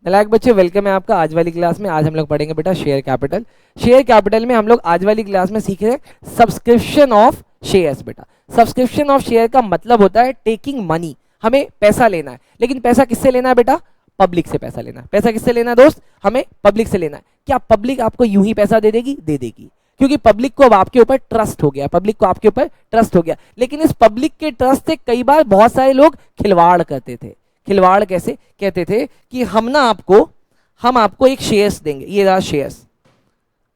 नालायक बच्चे, वेलकम है आपका आज वाली क्लास में। आज हम लोग पढ़ेंगे बेटा शेयर कैपिटल। शेयर कैपिटल में हम लोग आज वाली क्लास में सीख रहे हैं सब्सक्रिप्शन ऑफ शेयर्स। बेटा सब्सक्रिप्शन ऑफ शेयर का मतलब होता है टेकिंग मनी, हमें पैसा लेना है। लेकिन पैसा किससे लेना है बेटा? पब्लिक से पैसा लेना है। पैसा किससे लेना है दोस्त? हमें पब्लिक से लेना है। क्या पब्लिक आपको यूं ही पैसा दे देगी? दे देगी, क्योंकि पब्लिक को अब आपके ऊपर ट्रस्ट हो गया। पब्लिक को आपके ऊपर ट्रस्ट हो गया। लेकिन इस पब्लिक के ट्रस्ट से कई बार बहुत सारे लोग खिलवाड़ करते थे। खिलवाड़ कैसे? कहते थे कि हम आपको एक शेयर्स देंगे, ये रहा शेयर्स।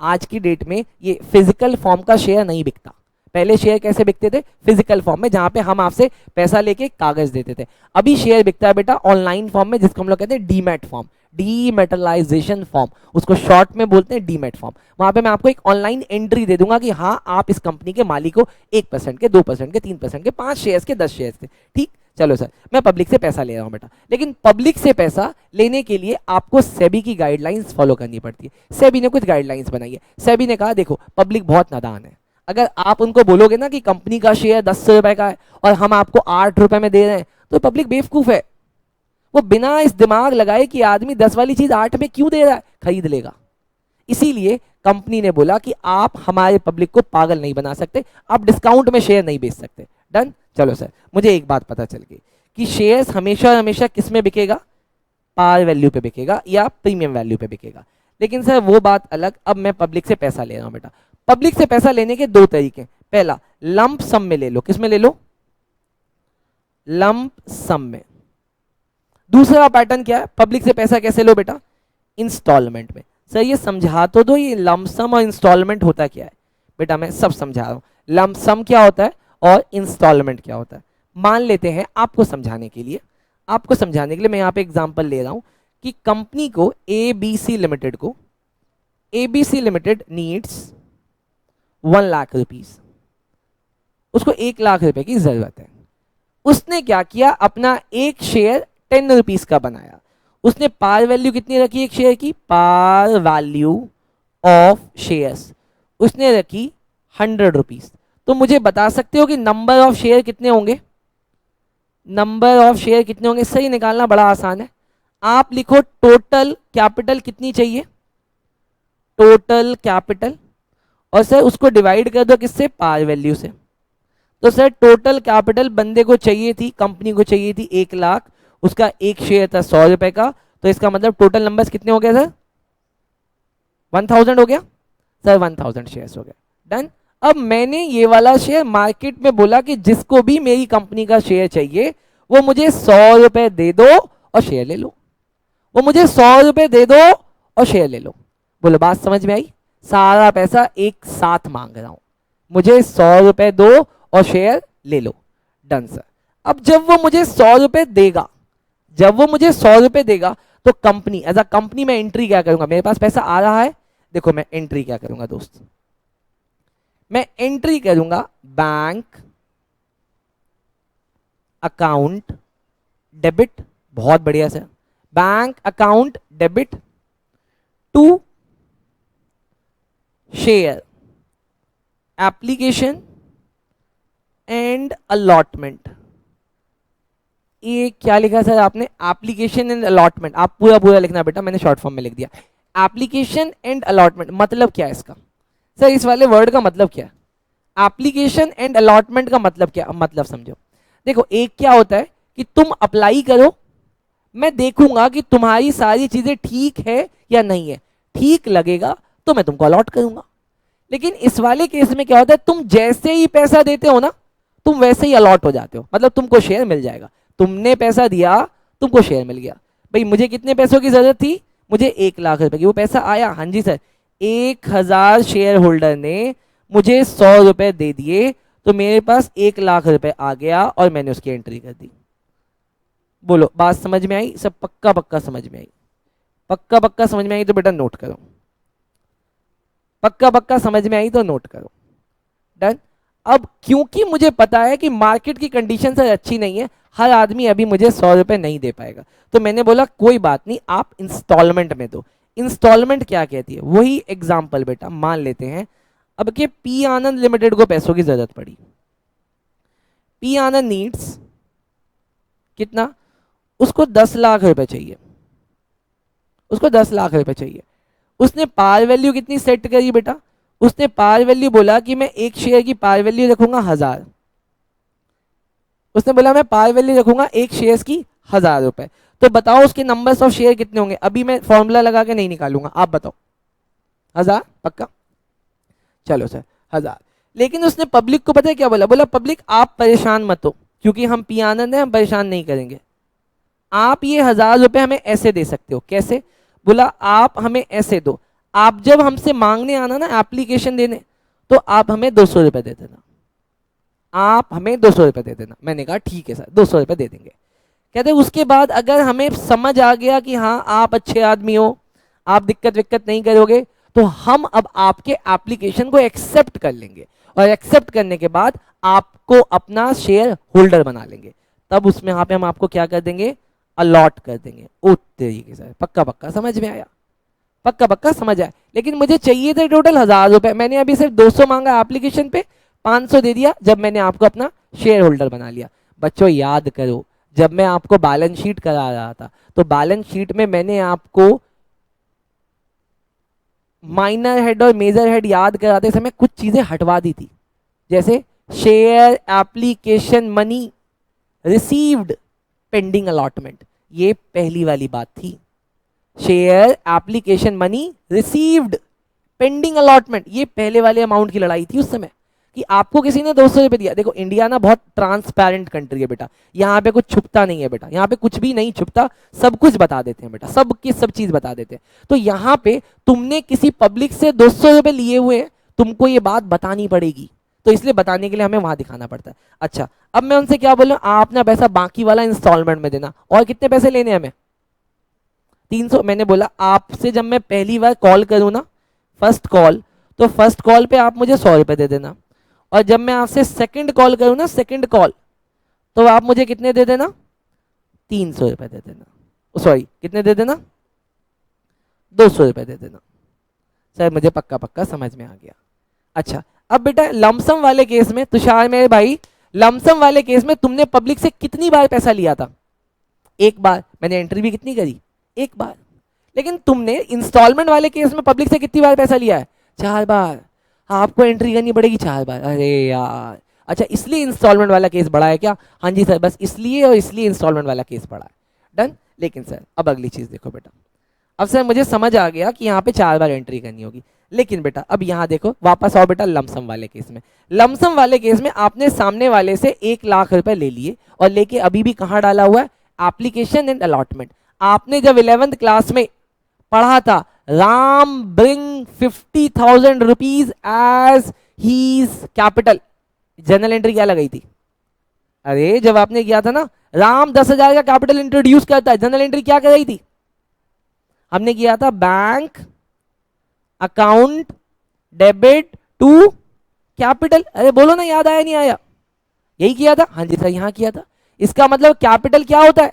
आज की डेट में ये फिजिकल फॉर्म का शेयर नहीं बिकता। पहले शेयर कैसे बिकते थे? फिजिकल फॉर्म में, जहां पे हम आपसे पैसा लेके कागज देते थे। अभी शेयर बिकता है बेटा ऑनलाइन फॉर्म में, जिसको हम लोग कहते हैं डीमैट फॉर्म, डीमेटलाइजेशन फॉर्म, उसको शॉर्ट में बोलते हैं डीमैट फॉर्म। वहां पे मैं आपको एक ऑनलाइन एंट्री दे दूंगा कि हाँ आप इस कंपनी के मालिक हो, 1% के, 2% के, 3% के, 5 शेयर्स के, 10 शेयर्स के। ठीक, चलो सर मैं पब्लिक से पैसा ले रहा हूं बेटा। लेकिन पब्लिक से पैसा लेने के लिए आपको सेबी की गाइडलाइंस फॉलो करनी पड़ती है। सेबी ने कुछ गाइडलाइंस बनाई है। सेबी ने कहा देखो पब्लिक बहुत नादान है, अगर आप उनको बोलोगे ना कि कंपनी का शेयर 10 रुपए का है और हम आपको 8 रुपए में दे रहे हैं, तो पब्लिक बेवकूफ है। वो बिना इस दिमाग लगाए कि आदमी 10 वाली चीज 8 में क्यों दे रहा है, खरीद लेगा। इसीलिए कंपनी ने बोला कि आप हमारे पब्लिक को पागल नहीं बना सकते, आप डिस्काउंट में शेयर नहीं बेच सकते। डन। चलो सर मुझे एक बात पता चल गई कि शेयर्स हमेशा हमेशा किस में बिकेगा? पार वैल्यू पे बिकेगा या प्रीमियम वैल्यू पे बिकेगा। लेकिन सर वो बात अलग, अब मैं पब्लिक से पैसा ले रहा हूं बेटा। पब्लिक से पैसा लेने के दो तरीके। पहला लंप सम में ले लो। किस में ले लो? लंप सम में। दूसरा पैटर्न क्या है? पब्लिक से पैसा कैसे लो बेटा? इंस्टॉलमेंट में। सर ये समझा तो दो, ये लंप सम और इंस्टॉलमेंट होता क्या है? बेटा मैं सब समझा रहा हूं। लंप सम क्या होता है और इंस्टॉलमेंट क्या होता है। मान लेते हैं आपको समझाने के लिए मैं यहां पे एग्जांपल ले रहा हूं कि कंपनी को ABC limited needs 1 lakh rupees, उसको 1 लाख रुपए की जरूरत है। उसने क्या किया? अपना एक शेयर 10 रुपीज का बनाया। उसने पार वैल्यू कितनी रखी एक शेयर की? पार वैल्यू ऑफ शेयर्स उसने रखी 100 रुपीज। तो मुझे बता सकते हो कि नंबर ऑफ शेयर कितने होंगे? नंबर ऑफ शेयर कितने होंगे? सही निकालना बड़ा आसान है। आप लिखो टोटल कैपिटल कितनी चाहिए? टोटल कैपिटल, और सर उसको डिवाइड कर दो किससे? पार वैल्यू से। तो सर टोटल कैपिटल बंदे को चाहिए थी, कंपनी को चाहिए थी 1 लाख, उसका एक शेयर था 100 रुपए का। तो इसका मतलब टोटल नंबर्स कितने हो गए सर? 1000 हो गया सर, 1000 शेयर्स हो गए। डन। अब मैंने ये वाला शेयर मार्केट में बोला कि जिसको भी मेरी कंपनी का शेयर चाहिए वो मुझे 100 रुपए दे दो और शेयर ले लो। वो मुझे 100 रुपए दे दो और शेयर ले लो। बोलो बात समझ में आई? सारा पैसा एक साथ मांग रहा हूं, मुझे 100 रुपए दो और शेयर ले लो। Done sir. अब जब वो मुझे 100 रुपए देगा, तो कंपनी एज अ कंपनी मैं एंट्री क्या करूंगा? मेरे पास पैसा आ रहा है, देखो मैं एंट्री क्या करूंगा दोस्त? मैं एंट्री करूंगा बैंक अकाउंट डेबिट। बहुत बढ़िया sir. Bank account debit to share application and allotment. ये क्या लिखा सर आपने? Application and allotment. आप पूरा पूरा लिखना बेटा, मैंने शॉर्ट फॉर्म में लिख दिया। एप्लीकेशन एंड अलॉटमेंट मतलब क्या है इसका? सर इस वाले वर्ड का मतलब क्या है? एप्लीकेशन एंड अलॉटमेंट का मतलब क्या? मतलब समझो। देखो एक क्या होता है कि तुम अप्लाई करो, मैं देखूंगा कि तुम्हारी सारी चीजें ठीक है या नहीं है। ठीक लगेगा तो मैं तुमको अलॉट करूंगा। लेकिन इस वाले केस में क्या होता है? तुम जैसे ही पैसा देते हो ना, तुम वैसे ही अलॉट हो जाते हो, मतलब तुमको शेयर मिल जाएगा। तुमने पैसा दिया, तुमको शेयर मिल गया। भाई मुझे कितने पैसों की जरूरत थी? मुझे 1 लाख रुपए की। वो पैसा आया? हाँ जी सर। 1000 शेयर होल्डर ने मुझे 100 रुपए दे दिए, तो मेरे पास 1 लाख रुपए आ गया और मैंने उसकी एंट्री कर दी। बोलो बात समझ में आई? सब पक्का पक्का समझ में आई? पक्का पक्का समझ में आई तो बेटा नोट करो। पक्का पक्का समझ में आई तो नोट करो। डन। अब क्योंकि मुझे पता है कि मार्केट की कंडीशन सर अच्छी नहीं है, हर आदमी अभी मुझे 100 रुपए नहीं दे पाएगा, तो मैंने बोला कोई बात नहीं, आप इंस्टॉलमेंट में दो। इंस्टॉलमेंट क्या कहती है? वही एग्जाम्पल बेटा मान लेते हैं अब के पी आनंद लिमिटेड को पैसों की जरूरत पड़ी। पी आनंद नीड्स कितना? उसको 10 लाख रुपए चाहिए। उसको 10 लाख रुपए चाहिए। उसने पार वैल्यू कितनी सेट करी बेटा, उसने पार वैल्यू बोला कि मैं एक शेयर की पार वैल्यू रखूंगा 1000। उसने बोला मैं पार वैल्यू रखूंगा एक शेयर की 1000 रुपए। तो बताओ उसके नंबर्स ऑफ शेयर कितने होंगे, अभी मैं फॉर्मूला लगा के नहीं निकालूंगा, आप बताओ। 1000 पक्का, चलो सर 1000। लेकिन उसने पब्लिक को पता है क्या बोला, बोला पब्लिक आप परेशान मत हो, क्योंकि हम पी आनंद हैं, हम परेशान नहीं करेंगे। आप ये 1000 रुपए हमें ऐसे दे सकते हो। कैसे, बोला आप हमें ऐसे दो, आप जब हमसे मांगने आना ना एप्लीकेशन देने, तो आप हमें 200 रुपए दे देना, आप हमें 200 रुपए दे देना। मैंने कहा ठीक है सर 200 रुपए दे देंगे। कहते उसके बाद अगर हमें समझ आ गया कि हाँ आप अच्छे आदमी हो, आप दिक्कत विक्कत नहीं करोगे, तो हम अब आपके एप्लीकेशन को एक्सेप्ट कर लेंगे, और एक्सेप्ट करने के बाद आपको अपना शेयर होल्डर बना लेंगे। तब उसमें यहाँ पे हम आपको क्या कर देंगे, अलॉट कर देंगे। ओ तरीके से पक्का पक्का समझ में आया, पक्का पक्का समझ आया। लेकिन मुझे चाहिए थे टोटल 1000 रुपए, मैंने अभी सिर्फ 200 मांगा एप्लीकेशन पे, 500 दे दिया जब मैंने आपको अपना शेयर होल्डर बना लिया। बच्चों याद करो, जब मैं आपको बैलेंस शीट करा रहा था, तो बैलेंस शीट में मैंने आपको माइनर हेड और मेजर हेड याद कराते समय कुछ चीजें हटवा दी थी, जैसे share application money received pending allotment, ये पहली वाली बात थी। Share application money received pending allotment, ये पहले वाले अमाउंट की लड़ाई थी उस समय, कि आपको किसी ने 200 रुपए दिया। देखो इंडिया ना बहुत ट्रांसपेरेंट कंट्री है बेटा, यहाँ पे कुछ छुपता नहीं है बेटा, यहाँ पे कुछ भी नहीं छुपता, सब कुछ बता देते हैं बेटा, सब की सब चीज बता देते हैं। तो यहाँ पे तुमने किसी पब्लिक से 200 रुपए लिए हुए हैं, तुमको ये बात बतानी पड़ेगी, तो इसलिए बताने के लिए हमें वहां दिखाना पड़ता है। अच्छा अब मैं उनसे क्या बोलूं, आप ना पैसा बाकी वाला इंस्टॉलमेंट में देना। और कितने पैसे लेने हमें, 300। मैंने बोला आपसे जब मैं पहली बार कॉल करूं ना, फर्स्ट कॉल, तो फर्स्ट कॉल पे आप मुझे 100 रुपए दे देना, और जब मैं आपसे सेकंड कॉल करूं ना, सेकंड कॉल, तो आप मुझे कितने दे देना, 300 रुपए दे देना। सॉरी कितने दे देना, 200 रुपए दे देना। सर मुझे पक्का पक्का समझ में आ गया। अच्छा अब बेटा लमसम वाले केस में, तुषार मेरे भाई, लमसम वाले केस में तुमने पब्लिक से कितनी बार पैसा लिया था, एक बार। मैंने एंट्री भी कितनी करी, एक बार। लेकिन तुमने इंस्टॉलमेंट वाले केस में पब्लिक से कितनी बार पैसा लिया है, 4 बार। आपको एंट्री करनी पड़ेगी 4 बार। अरे यार, अच्छा इसलिए इंस्टॉलमेंट वाला केस बड़ा है क्या, हाँ जी सर बस इसलिए, और इसलिए इंस्टॉलमेंट वाला केस बड़ा है। डन। लेकिन सर अब अगली चीज देखो बेटा, अब सर मुझे समझ आ गया कि यहाँ पे 4 बार एंट्री करनी होगी। लेकिन बेटा अब यहाँ देखो, वापस आओ बेटा लमसम वाले केस में। लमसम वाले केस में आपने सामने वाले से 1 लाख रुपए ले लिए, और लेके अभी भी कहाँ डाला हुआ है, एप्लीकेशन एंड अलॉटमेंट। आपने जब 11th क्लास में पढ़ा था, Ram bring 50,000 rupees as his capital, general entry क्या लगाई थी, अरे जब आपने किया था ना, राम 10,000 का कैपिटल इंट्रोड्यूस करता है, जनरल एंट्री क्या कराई थी, हमने किया था bank account debit to capital. अरे बोलो ना, याद आया नहीं आया, यही किया था, हाँ जी सर यहाँ किया था। इसका मतलब कैपिटल क्या होता है,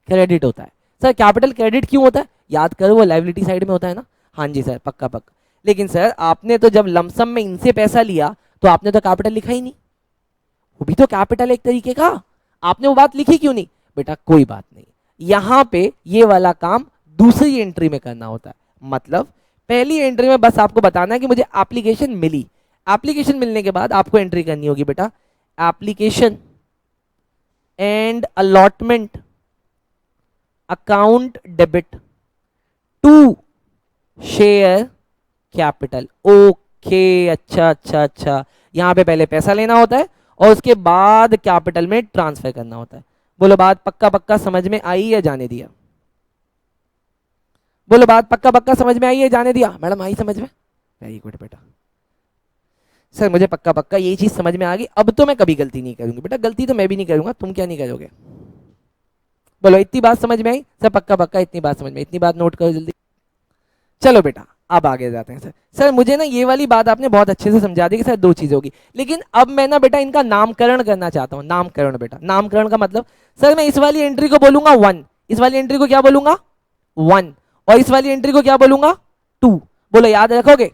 क्रेडिट होता है। सर कैपिटल क्रेडिट क्यों होता है, याद करो वो लायबिलिटी साइड में होता है ना, हाँ जी सर पक्का पक्का। लेकिन सर आपने तो जब लमसम में इनसे पैसा लिया, तो आपने तो कैपिटल लिखा ही नहीं, वो भी तो कैपिटल एक तरीके का, आपने वो बात लिखी क्यों नहीं, बेटा कोई बात नहीं, यहां पे ये वाला काम दूसरी एंट्री में करना होता है। मतलब पहली एंट्री में बस आपको बताना है कि मुझे एप्लीकेशन मिली, एप्लीकेशन मिलने के बाद आपको एंट्री करनी होगी बेटा, application and allotment account debit to share capital. Okay अच्छा अच्छा अच्छा, यहां पे पहले पैसा लेना होता है और उसके बाद कैपिटल में ट्रांसफर करना होता है। बोलो बात पक्का पक्का समझ में आई या जाने दिया, बोलो बात पक्का पक्का समझ में आई है, जाने दिया। मैडम आई समझ में, वेरी गुड बेटा। सर मुझे पक्का पक्का ये चीज समझ में आ गई, अब तो मैं कभी गलती नहीं करूंगी बेटा, गलती तो मैं भी नहीं करूंगा, तुम क्या नहीं करोगे, बोलो इतनी बात समझ में आई, सर पक्का पक्का इतनी बात समझ में, इतनी बात नोट करो जल्दी। चलो बेटा अब आगे जाते हैं। सर मुझे ना ये वाली बात आपने बहुत अच्छे से समझा दी कि सर 2 चीजें होगी, लेकिन अब मैं ना बेटा इनका नामकरण करना चाहता हूँ। नामकरण बेटा, नामकरण का मतलब, सर मैं इस वाली एंट्री को बोलूंगा 1, इस वाली एंट्री को क्या बोलूंगा 1, और इस वाली एंट्री को क्या बोलूंगा 2। बोलो याद रखोगे,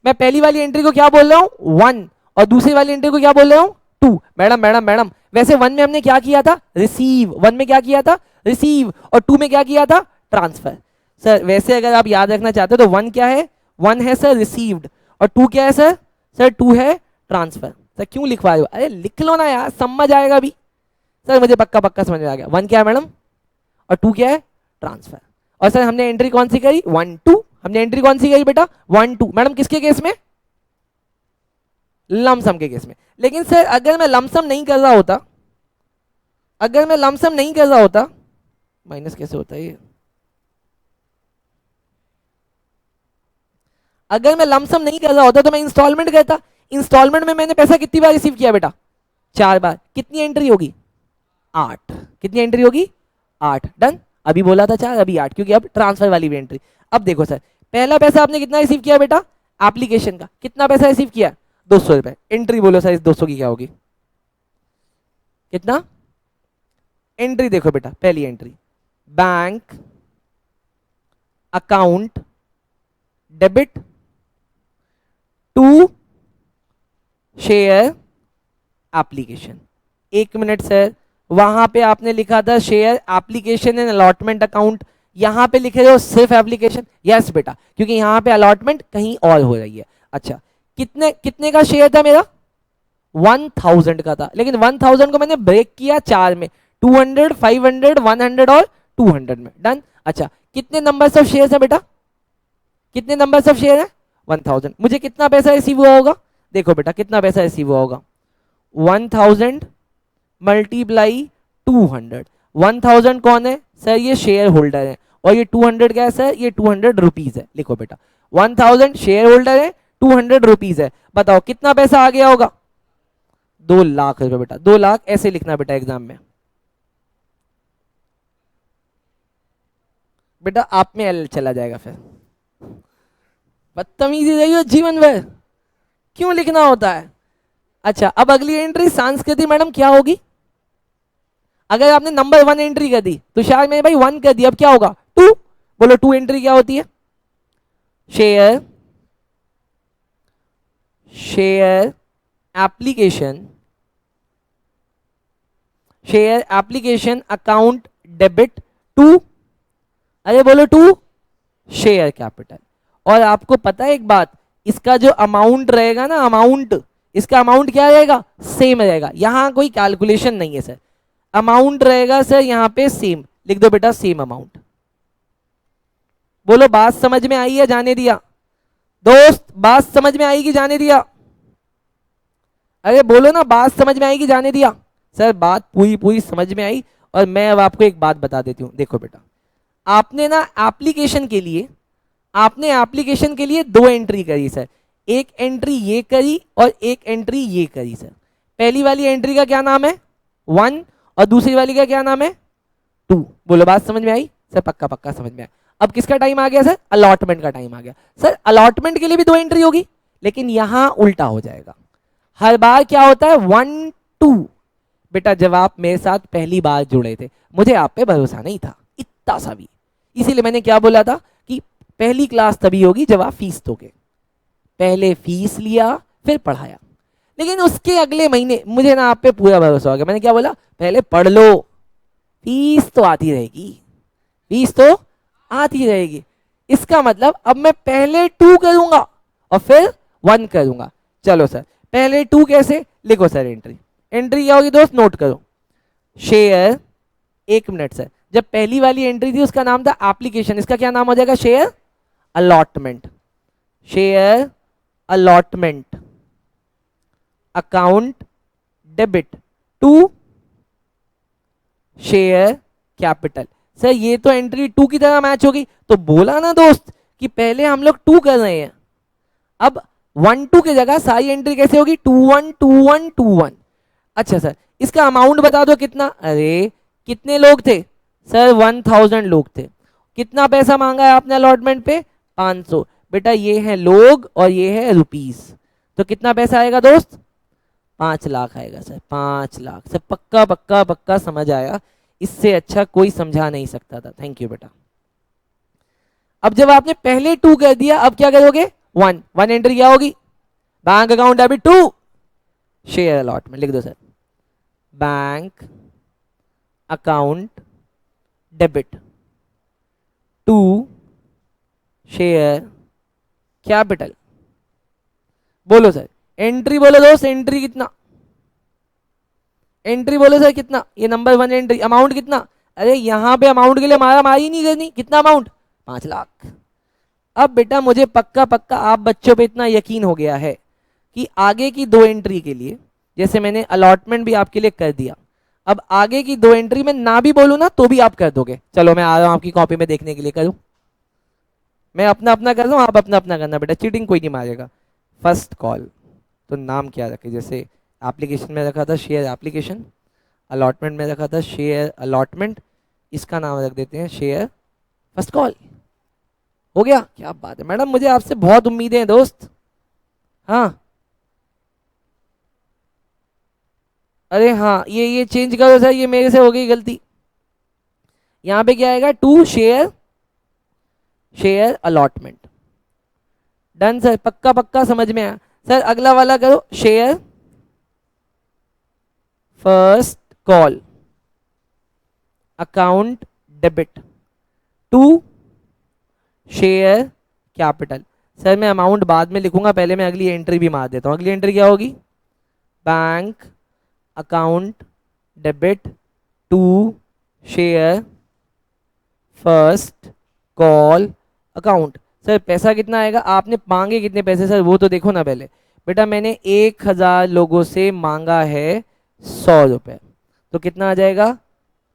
मैं पहली वाली एंट्री को क्या बोल रहा हूँ 1, और दूसरी वाली एंट्री को क्या बोल रहा हूँ 2। मैडम मैडम मैडम, वैसे 1 में हमने क्या किया था, रिसीव, 1 में क्या किया था रिसीव, और 2 में क्या किया था ट्रांसफर। सर वैसे अगर आप याद रखना चाहते हो तो 1 क्या है, 1 है सर रिसीव्ड, और 2 क्या है सर, सर 2 है ट्रांसफर। सर क्यों लिखवाए हो, अरे लिख लो ना यार, समझ आएगा भी। सर मुझे पक्का पक्का समझ में आ गया, 1 क्या है मैडम और 2 क्या है ट्रांसफर। और सर हमने एंट्री कौन सी करी, 1 2, हमने एंट्री कौन सी करी बेटा 1 2। मैडम किसके केस में, लमसम के केस में। लेकिन सर अगर मैं लमसम नहीं कर रहा होता, अगर मैं लमसम नहीं कर रहा होता, माइनस कैसे होता है ये, अगर मैं लमसम नहीं कर रहा होता तो मैं इंस्टॉलमेंट करता। इंस्टॉलमेंट में मैंने पैसा कितनी बार रिसीव किया बेटा, 4 बार। कितनी एंट्री होगी, 8। कितनी एंट्री होगी, 8। डन। अभी बोला था 4, अभी 8, क्योंकि अब ट्रांसफर वाली भी एंट्री। अब देखो सर, पहला पैसा आपने कितना रिसीव किया बेटा, एप्लीकेशन का कितना पैसा रिसीव किया, 200 रुपए। एंट्री बोलो सर इस 200 की क्या होगी, कितना। एंट्री देखो बेटा, पहली entry bank account debit to share application. 1 minute sir, वहां पे आपने लिखा था share application and allotment account, यहां पे लिखे हो सिर्फ एप्लीकेशन। यस बेटा, क्योंकि यहां पे अलॉटमेंट कहीं और हो रही है। अच्छा, कितने कितने का शेयर था मेरा, 1000 का था, लेकिन 1000 को मैंने ब्रेक किया 4 में, 200 500 100 और 200 में। डन। अच्छा, कितने नंबर ऑफ शेयर है बेटा, कितने नंबर ऑफ शेयर है, 1000। मुझे कितना पैसा रिसीव हुआ होगा, देखो बेटा कितना पैसा रिसीव हुआ होगा, 1000 मल्टीप्लाई 200। 1000 कौन है सर, ये शेयर होल्डर है, और ये 200 क्या है सर, ये 200 रुपीज है। लिखो बेटा 1000 शेयर होल्डर है, 200 रुपीज है। बताओ कितना पैसा आ गया होगा, 2 लाख रुपए बेटा। 2 लाख ऐसे लिखना बेटा एग्जाम में, बेटा आप में एल चला जाएगा फिर, बदतमीजी रही हो जीवन भर, क्यों लिखना होता है। अच्छा, अब अगली एंट्री संस्कृति मैडम क्या होगी, अगर आपने नंबर 1 एंट्री कर दी तो शायद मैंने भाई 1 कर दी, अब क्या होगा 2। बोलो 2 एंट्री क्या होती है, share share application, share application account debit to, अरे बोलो टू शेयर कैपिटल। और आपको पता है एक बात, इसका जो अमाउंट रहेगा ना, अमाउंट, इसका अमाउंट क्या रहेगा, सेम रहेगा। यहां कोई कैलकुलेशन नहीं है सर, अमाउंट रहेगा सर यहां पे सेम। लिख दो बेटा सेम अमाउंट। बोलो बात समझ में आई है, जाने दिया दोस्त, बात समझ में आएगी जाने दिया, अरे बोलो ना बात समझ में आएगी जाने दिया। सर बात पूरी पूरी समझ में आई। और मैं अब आपको एक बात बता देती हूं, देखो बेटा आपने ना एप्लीकेशन के लिए, आपने एप्लीकेशन के लिए 2 एंट्री करी सर, एक एंट्री ये करी और एक एंट्री ये करी सर। पहली वाली एंट्री का क्या नाम है 1, और दूसरी वाली का क्या नाम है 2। बोलो बात समझ में आई सर, पक्का पक्का समझ में आया। अब किसका टाइम आ गया सर, अलॉटमेंट का टाइम आ गया। सर अलॉटमेंट के लिए भी 2 एंट्री होगी, लेकिन यहां उल्टा हो जाएगा। हर बार क्या होता है 1 2। बेटा जब आप मेरे साथ पहली बार जुड़े थे, मुझे आप पे भरोसा नहीं था इतना सा भी, इसीलिए मैंने क्या बोला था कि पहली क्लास तभी होगी जब आप फीस दोगे। पहले फीस लिया फिर पढ़ाया, लेकिन उसके अगले महीने मुझे ना आप पे पूरा भरोसा हो गया। मैंने क्या बोला, पहले पढ़ लो, फीस तो आती रहेगी, फीस तो आती रहेगी। इसका मतलब अब मैं पहले 2 करूंगा और फिर 1 करूंगा। चलो सर पहले 2 कैसे, लिखो सर एंट्री, एंट्री क्या होगी दोस्त नोट करो, शेयर, 1 मिनट सर, जब पहली वाली एंट्री थी उसका नाम था एप्लीकेशन, इसका क्या नाम हो जाएगा share allotment, share allotment account debit to share capital. Sir ये तो एंट्री 2 की तरह मैच होगी, तो बोला ना दोस्त कि पहले हम लोग 2 कर रहे हैं, अब 1 2 की जगह सारी एंट्री कैसे होगी 2 1 2 1 2 1। अच्छा सर इसका अमाउंट बता दो कितना, अरे कितने लोग थे सर 1000 लोग थे, कितना पैसा मांगा है आपने अलॉटमेंट पे 500। बेटा ये है लोग और ये है रुपीस, तो कितना पैसा आएगा दोस्त 5 लाख आएगा सर, 5 लाख सर, पक्का पक्का पक्का समझ आया, इससे अच्छा कोई समझा नहीं सकता था। थैंक यू बेटा। अब जब आपने पहले 2 कर दिया, अब क्या करोगे 1 1 एंट्री क्या होगी, bank account debit to share allotment. लिख दो sir bank account debit to share capital. बोलो सर एंट्री बोलो दोस्त, एंट्री कितना, एंट्री बोलो सर कितना, ये नंबर 1 एंट्री, अमाउंट कितना, अरे यहाँ पे अमाउंट के लिए मारा मारी नहीं करनी, कितना अमाउंट 5 लाख। अब बेटा मुझे पक्का पक्का आप बच्चों पे इतना यकीन हो गया है कि आगे की 2 एंट्री के लिए, जैसे मैंने अलॉटमेंट भी आपके लिए कर दिया, अब आगे की 2 एंट्री में ना भी बोलूँ ना तो भी आप कर दोगे। चलो मैं आ रहा हूँ आपकी कॉपी में देखने के लिए, करूँ मैं अपना अपना कर रहा हूँ, आप अपना अपना करना बेटा, चीटिंग कोई नहीं मारेगा। फर्स्ट कॉल, तो नाम क्या रखे, जैसे एप्लीकेशन में रखा था शेयर एप्लीकेशन, अलॉटमेंट में रखा था शेयर अलॉटमेंट, इसका नाम रख देते हैं शेयर फर्स्ट कॉल। हो गया, क्या बात है मैडम, मुझे आपसे बहुत उम्मीदें हैं दोस्त। हाँ अरे हाँ ये चेंज करो सर, ये मेरे से हो गई गलती। यहाँ पे क्या आएगा, to share, share allotment. Done sir, पक्का पक्का समझ में आया। सर अगला वाला करो, share first call account debit to share capital. Sir मैं अमाउंट बाद में लिखूंगा, पहले मैं अगली एंट्री भी मार देता हूँ। अगली एंट्री क्या होगी, bank account debit to share first call account. Sir पैसा कितना आएगा, आपने मांगे कितने पैसे सर वो तो देखो ना पहले। बेटा मैंने 1000 लोगों से मांगा है 100 रुपये, तो कितना आ जाएगा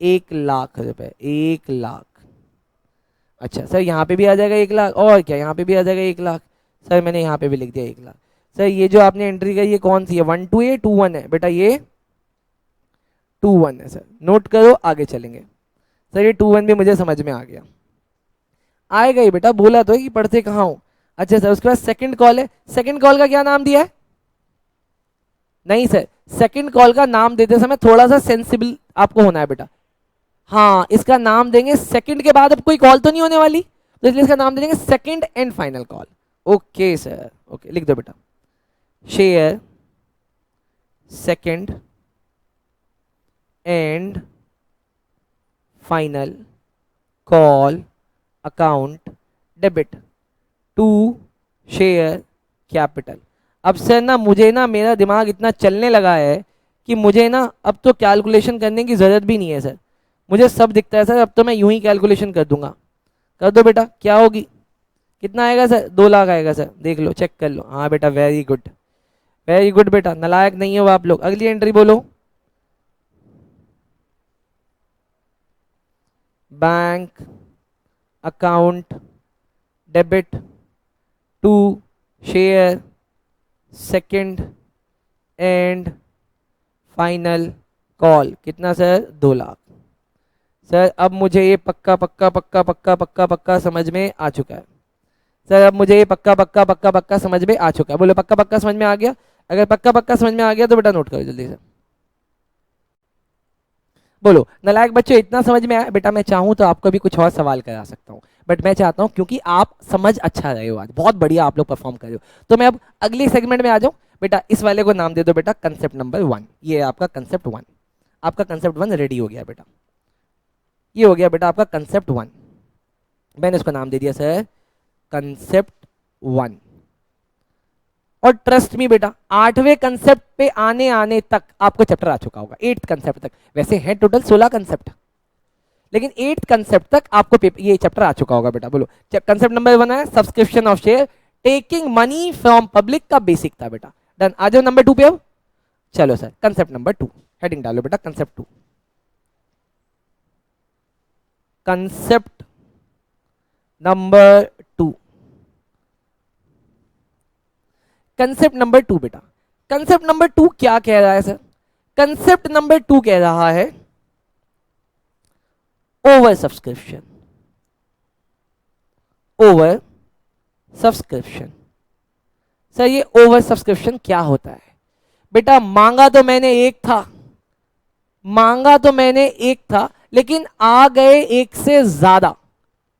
1 लाख रुपए, 1 लाख। अच्छा सर यहाँ पे भी आ जाएगा 1 लाख, और क्या यहाँ पे भी आ जाएगा 1 लाख। सर मैंने यहाँ पे भी लिख दिया 1 लाख। सर ये जो आपने एंट्री करी ये कौन सी है, 1 2 है 2 1 है, बेटा ये 2 1 है। सर नोट करो, आगे चलेंगे। सर ये 2 1 भी मुझे समझ में आ गया, आएगा ही बेटा, बोला तो है कि पढ़ते कहाँ हो। अच्छा सर उसके बाद सेकंड कॉल है, सेकंड कॉल का क्या नाम दिया है, नहीं सर सेकंड कॉल का नाम देते समय थोड़ा सा सेंसिबल आपको होना है बेटा। हाँ इसका नाम देंगे, सेकंड के बाद अब कोई कॉल तो नहीं होने वाली, तो इसलिए इसका नाम दे देंगे second and final call. Okay sir, okay लिख दो बेटा, share second and final call account debit to share capital. अब सर ना मुझे ना मेरा दिमाग इतना चलने लगा है कि मुझे ना अब तो कैलकुलेशन करने की ज़रूरत भी नहीं है सर, मुझे सब दिखता है सर, अब तो मैं यूं ही कैलकुलेशन कर दूंगा। कर दो बेटा, क्या होगी, कितना आएगा सर, 2 लाख आएगा सर, देख लो चेक कर लो। हाँ बेटा वेरी गुड, वेरी गुड बेटा, नालायक नहीं हो आप लोग। अगली एंट्री बोलो, bank account debit to share second and final call. कितना सर, 2 लाख। सर अब मुझे ये पक्का पक्का पक्का पक्का पक्का पक्का समझ में आ चुका है। सर अब मुझे ये पक्का पक्का पक्का पक्का समझ में आ चुका है। बोलो पक्का पक्का समझ में आ गया, अगर पक्का पक्का समझ में आ गया तो बेटा नोट करो जल्दी से। बोलो नालायक बच्चों इतना समझ में आया। बेटा मैं चाहूँ तो आपको भी कुछ और सवाल करा सकता हूँ, बट मैं चाहता हूँ क्योंकि आप समझ अच्छा रहे हो, आज बहुत बढ़िया आप लोग परफॉर्म कर रहे हो, तो मैं अब अगले सेगमेंट में आ जाऊँ। बेटा इस वाले को नाम दे दो बेटा कंसेप्ट नंबर 1। ये आपका कंसेप्ट 1, आपका कंसेप्ट 1 रेडी हो गया बेटा, ये हो गया बेटा आपका कंसेप्ट 1। मैंने इसको नाम दे दिया सर कंसेप्ट 1। और ट्रस्ट मी बेटा 8वें कंसेप्ट पे आने आने तक आपको चैप्टर आ चुका होगा, 8th कंसेप्ट तक। वैसे हैं टोटल 16 कंसेप्ट, लेकिन 8th कंसेप्ट तक आपको ये चैप्टर आ चुका होगा बेटा। बोलो कंसेप्ट नंबर 1 है subscription of share, taking money from public का बेसिक था बेटा। डन, आ जाओ नंबर 2 पे अब। चलो सर कंसेप्ट नंबर 2, हेडिंग डालो बेटा concept 2। Concept number 2, concept number 2 बेटा, कंसेप्ट नंबर 2 क्या कह रहा है सर, कंसेप्ट नंबर 2 कह रहा है over subscription, over subscription. Sir ये ओवर सब्सक्रिप्शन क्या होता है बेटा, मांगा तो मैंने एक था, मांगा तो मैंने एक था, लेकिन आ गए एक से ज्यादा।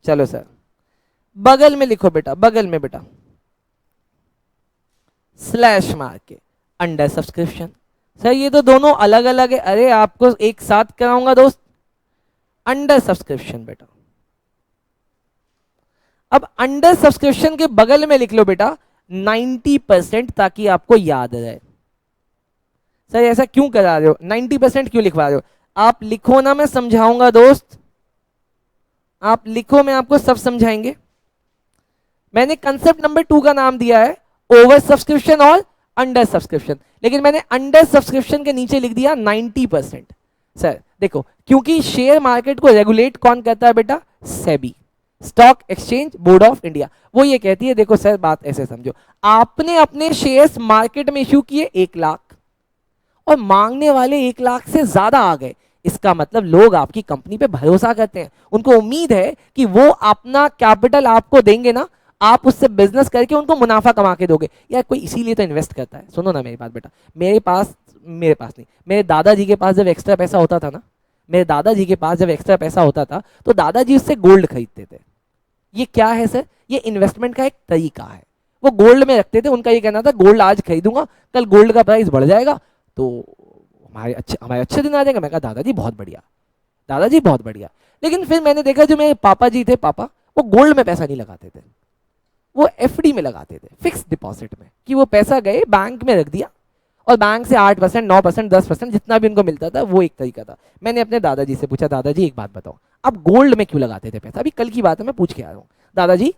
चलो सर बगल में लिखो बेटा, बगल में बेटा स्लैश मार के अंडर सब्सक्रिप्शन। सर ये तो दोनों अलग अलग है, अरे आपको एक साथ कराऊंगा दोस्त। अंडर सब्सक्रिप्शन बेटा, अब अंडर सब्सक्रिप्शन के बगल में लिख लो बेटा 90%, ताकि आपको याद रहे। सर ऐसा क्यों करा रहे हो, 90% क्यों लिखवा रहे हो? आप लिखो ना, मैं समझाऊंगा दोस्त, आप लिखो, मैं आपको सब समझाएंगे। मैंने कंसेप्ट नंबर 2 का नाम दिया है ओवर सब्सक्रिप्शन और अंडर सब्सक्रिप्शन, लेकिन मैंने अंडर सब्सक्रिप्शन के नीचे लिख दिया 90%। सर देखो, क्योंकि शेयर मार्केट को रेगुलेट कौन करता है बेटा? SEBI, stock exchange board of India. वो ये कहती है, देखो सर बात ऐसे समझो, आपने अपने शेयर्स मार्केट में इश्यू किए 1 लाख और मांगने वाले 1 लाख से ज्यादा आ गए, इसका मतलब लोग आपकी कंपनी पे भरोसा करते हैं, उनको उम्मीद है कि वो अपना कैपिटल आपको देंगे ना, आप उससे बिजनेस करके उनको मुनाफा कमा के दोगे। यार कोई इसीलिए तो इन्वेस्ट करता है। सुनो ना मेरी बात बेटा, मेरे पास नहीं, मेरे दादाजी के पास जब एक्स्ट्रा पैसा होता था ना, मेरे दादाजी के पास जब एक्स्ट्रा पैसा होता था तो दादाजी उससे गोल्ड खरीदते थे। ये क्या है सर? ये इन्वेस्टमेंट का एक तरीका है। वो गोल्ड में रखते थे, उनका ये कहना था गोल्ड आज खरीदूंगा, कल गोल्ड का प्राइस बढ़ जाएगा तो हमारे अच्छे दिन आ जाएंगे। मैं कहा दादाजी बहुत बढ़िया, दादाजी बहुत बढ़िया। लेकिन फिर मैंने देखा जो मेरे पापा जी थे, पापा वो गोल्ड में पैसा नहीं लगाते थे, वो एफडी में लगाते थे, फिक्स डिपॉजिट में, कि वो पैसा गए बैंक में रख दिया और बैंक से 8%, 9%, 10% जितना भी उनको मिलता था, वो एक तरीका था। मैंने अपने दादाजी से पूछा, दादाजी एक बात बताओ, आप गोल्ड में क्यों लगाते थे पैसा? अभी कल की बात है, मैं पूछ के आ रहा हूँ। दादाजी,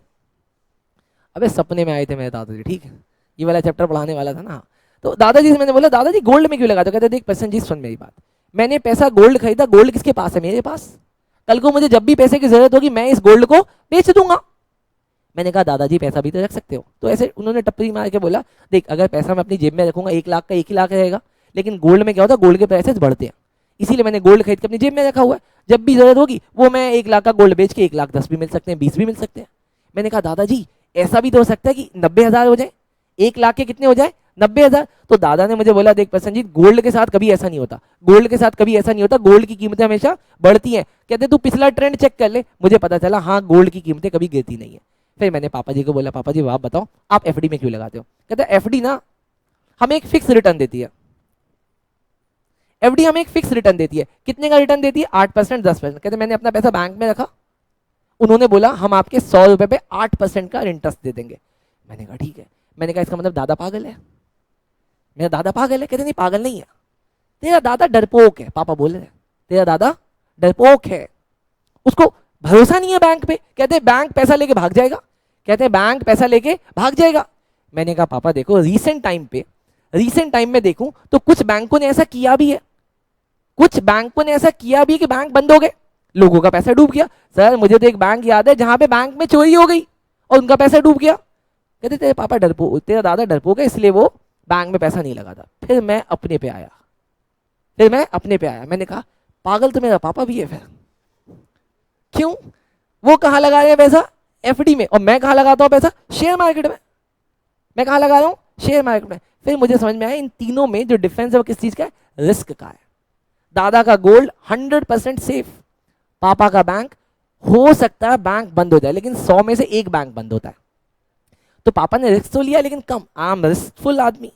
अबे सपने में आए थे मेरे दादाजी, ठीक है, ये वाला चैप्टर पढ़ाने वाला था ना। तो दादाजी से मैंने बोला, दादाजी गोल्ड में क्यों लगाते हो? कहते देख प्रसन्न जी, सुन मेरी बात, मैंने पैसा गोल्ड खरीदा, गोल्ड किसके पास है? मेरे पास। कल को मुझे जब भी पैसे की जरूरत होगी मैं इस गोल्ड को बेच दूंगा। मैंने कहा दादाजी पैसा भी तो रख सकते हो। तो ऐसे उन्होंने टप्परी मार के बोला, देख अगर पैसा मैं अपनी जेब में रखूंगा 1 लाख का 1 ही लाख रहेगा, लेकिन गोल्ड में क्या होता है, गोल्ड के प्राइसेस बढ़ते हैं, इसीलिए मैंने गोल्ड खरीद के अपनी जेब में रखा हुआ है, जब भी जरूरत होगी वो मैं 1 लाख का गोल्ड बेच के 1 लाख 10 भी मिल सकते हैं, 20 भी मिल सकते हैं। मैंने कहा दादाजी ऐसा भी तो हो सकता है कि 90,000 हो जाए, 1 लाख के कितने हो जाए? 90,000। तो दादा ने मुझे बोला, देख प्रसन्नजीत, गोल्ड के साथ कभी ऐसा नहीं होता, गोल्ड के साथ कभी ऐसा नहीं होता, गोल्ड की कीमतें हमेशा बढ़ती हैं। कहते तू पिछला ट्रेंड चेक कर ले। मुझे पता चला हाँ, गोल्ड की कीमतें कभी गिरती नहीं है। फिर मैंने पापा जी को बोला, पापा जी आप बताओ आप एफडी में क्यों लगाते हो? कहते एफडी ना हमें एक फिक्स रिटर्न देती है, एफडी हमें एक फिक्स रिटर्न देती है। कितने का रिटर्न देती है? 8%, 10%। कहते मैंने अपना पैसा बैंक में रखा, उन्होंने बोला हम आपके 100 रुपए पे 8% का इंटरेस्ट दे देंगे। मैंने कहा ठीक है। मैंने कहा इसका मतलब दादा पागल है? मेरा दादा पागल है? कहते नहीं पागल नहीं है, तेरा दादा डरपोक है। पापा बोल रहे तेरा दादा डरपोक है, उसको भरोसा नहीं है बैंक पे। कहते बैंक पैसा लेके भाग जाएगा, कहते बैंक पैसा लेके भाग जाएगा। मैंने कहा पापा देखो, रीसेंट टाइम में देखूं तो कुछ बैंकों ने ऐसा किया भी है, कुछ बैंकों ने ऐसा किया भी कि बैंक बंद हो गए, लोगों का पैसा डूब गया। सर मुझे तो एक बैंक याद है जहां पे बैंक में चोरी हो गई और उनका पैसा डूब गया। कहते तेरे पापा डरपोक, तेरा दादा डरपोक है, इसलिए वो बैंक में पैसा नहीं लगाता। फिर मैं अपने पे आया, मैंने कहा पागल तो मेरा पापा भी है। फिर क्यों? वो कहाँ लगा रहे हैं पैसा? एफडी में। और मैं कहाँ लगाता हूँ पैसा? शेयर मार्केट में। मैं कहाँ लगा रहा हूँ? शेयर मार्केट में। फिर मुझे समझ में आया इन तीनों में जो डिफरेंस है वो किस चीज का है? रिस्क का है। दादा का गोल्ड 100% सेफ, पापा का बैंक हो सकता है बैंक बंद हो जाए, लेकिन 100 में से 1 बैंक बंद होता है। तो पापा ने रिस्क तो लिया लेकिन कम, आम रिस्कफुल आदमी।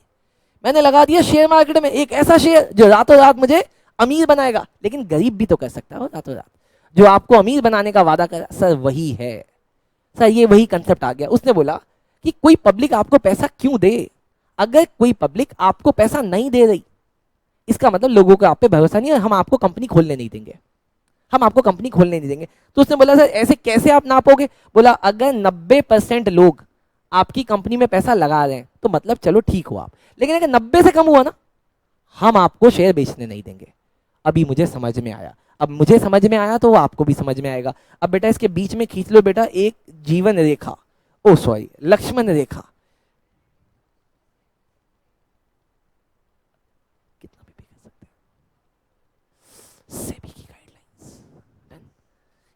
मैंने लगा दिया शेयर मार्केट में, एक ऐसा शेयर जो रातों रात मुझे अमीर बनाएगा, लेकिन गरीब भी तो कर सकता है रातों रात। जो आपको अमीर बनाने का वादा कर, सर वही है सर, ये वही कंसेप्ट आ गया। उसने बोला कि कोई पब्लिक आपको पैसा क्यों दे? अगर कोई पब्लिक आपको पैसा नहीं दे रही, इसका मतलब लोगों को आप पे भरोसा नहीं है, हम आपको कंपनी खोलने नहीं देंगे, हम आपको कंपनी खोलने नहीं देंगे। तो उसने बोला सर ऐसे कैसे आप नापोगे? बोला अगर 90% लोग आपकी कंपनी में पैसा लगा रहे हैं तो मतलब चलो ठीक हो आप, लेकिन अगर 90 से कम हुआ ना, हम आपको शेयर बेचने नहीं देंगे। अभी मुझे समझ में आया, अब मुझे समझ में आया तो आपको भी समझ में आएगा। अब बेटा इसके बीच में खींच लो बेटा एक जीवन रेखा, ओ सॉरी लक्ष्मण रेखा। कितना भी कर सकते हैं, सेबी की गाइडलाइंस।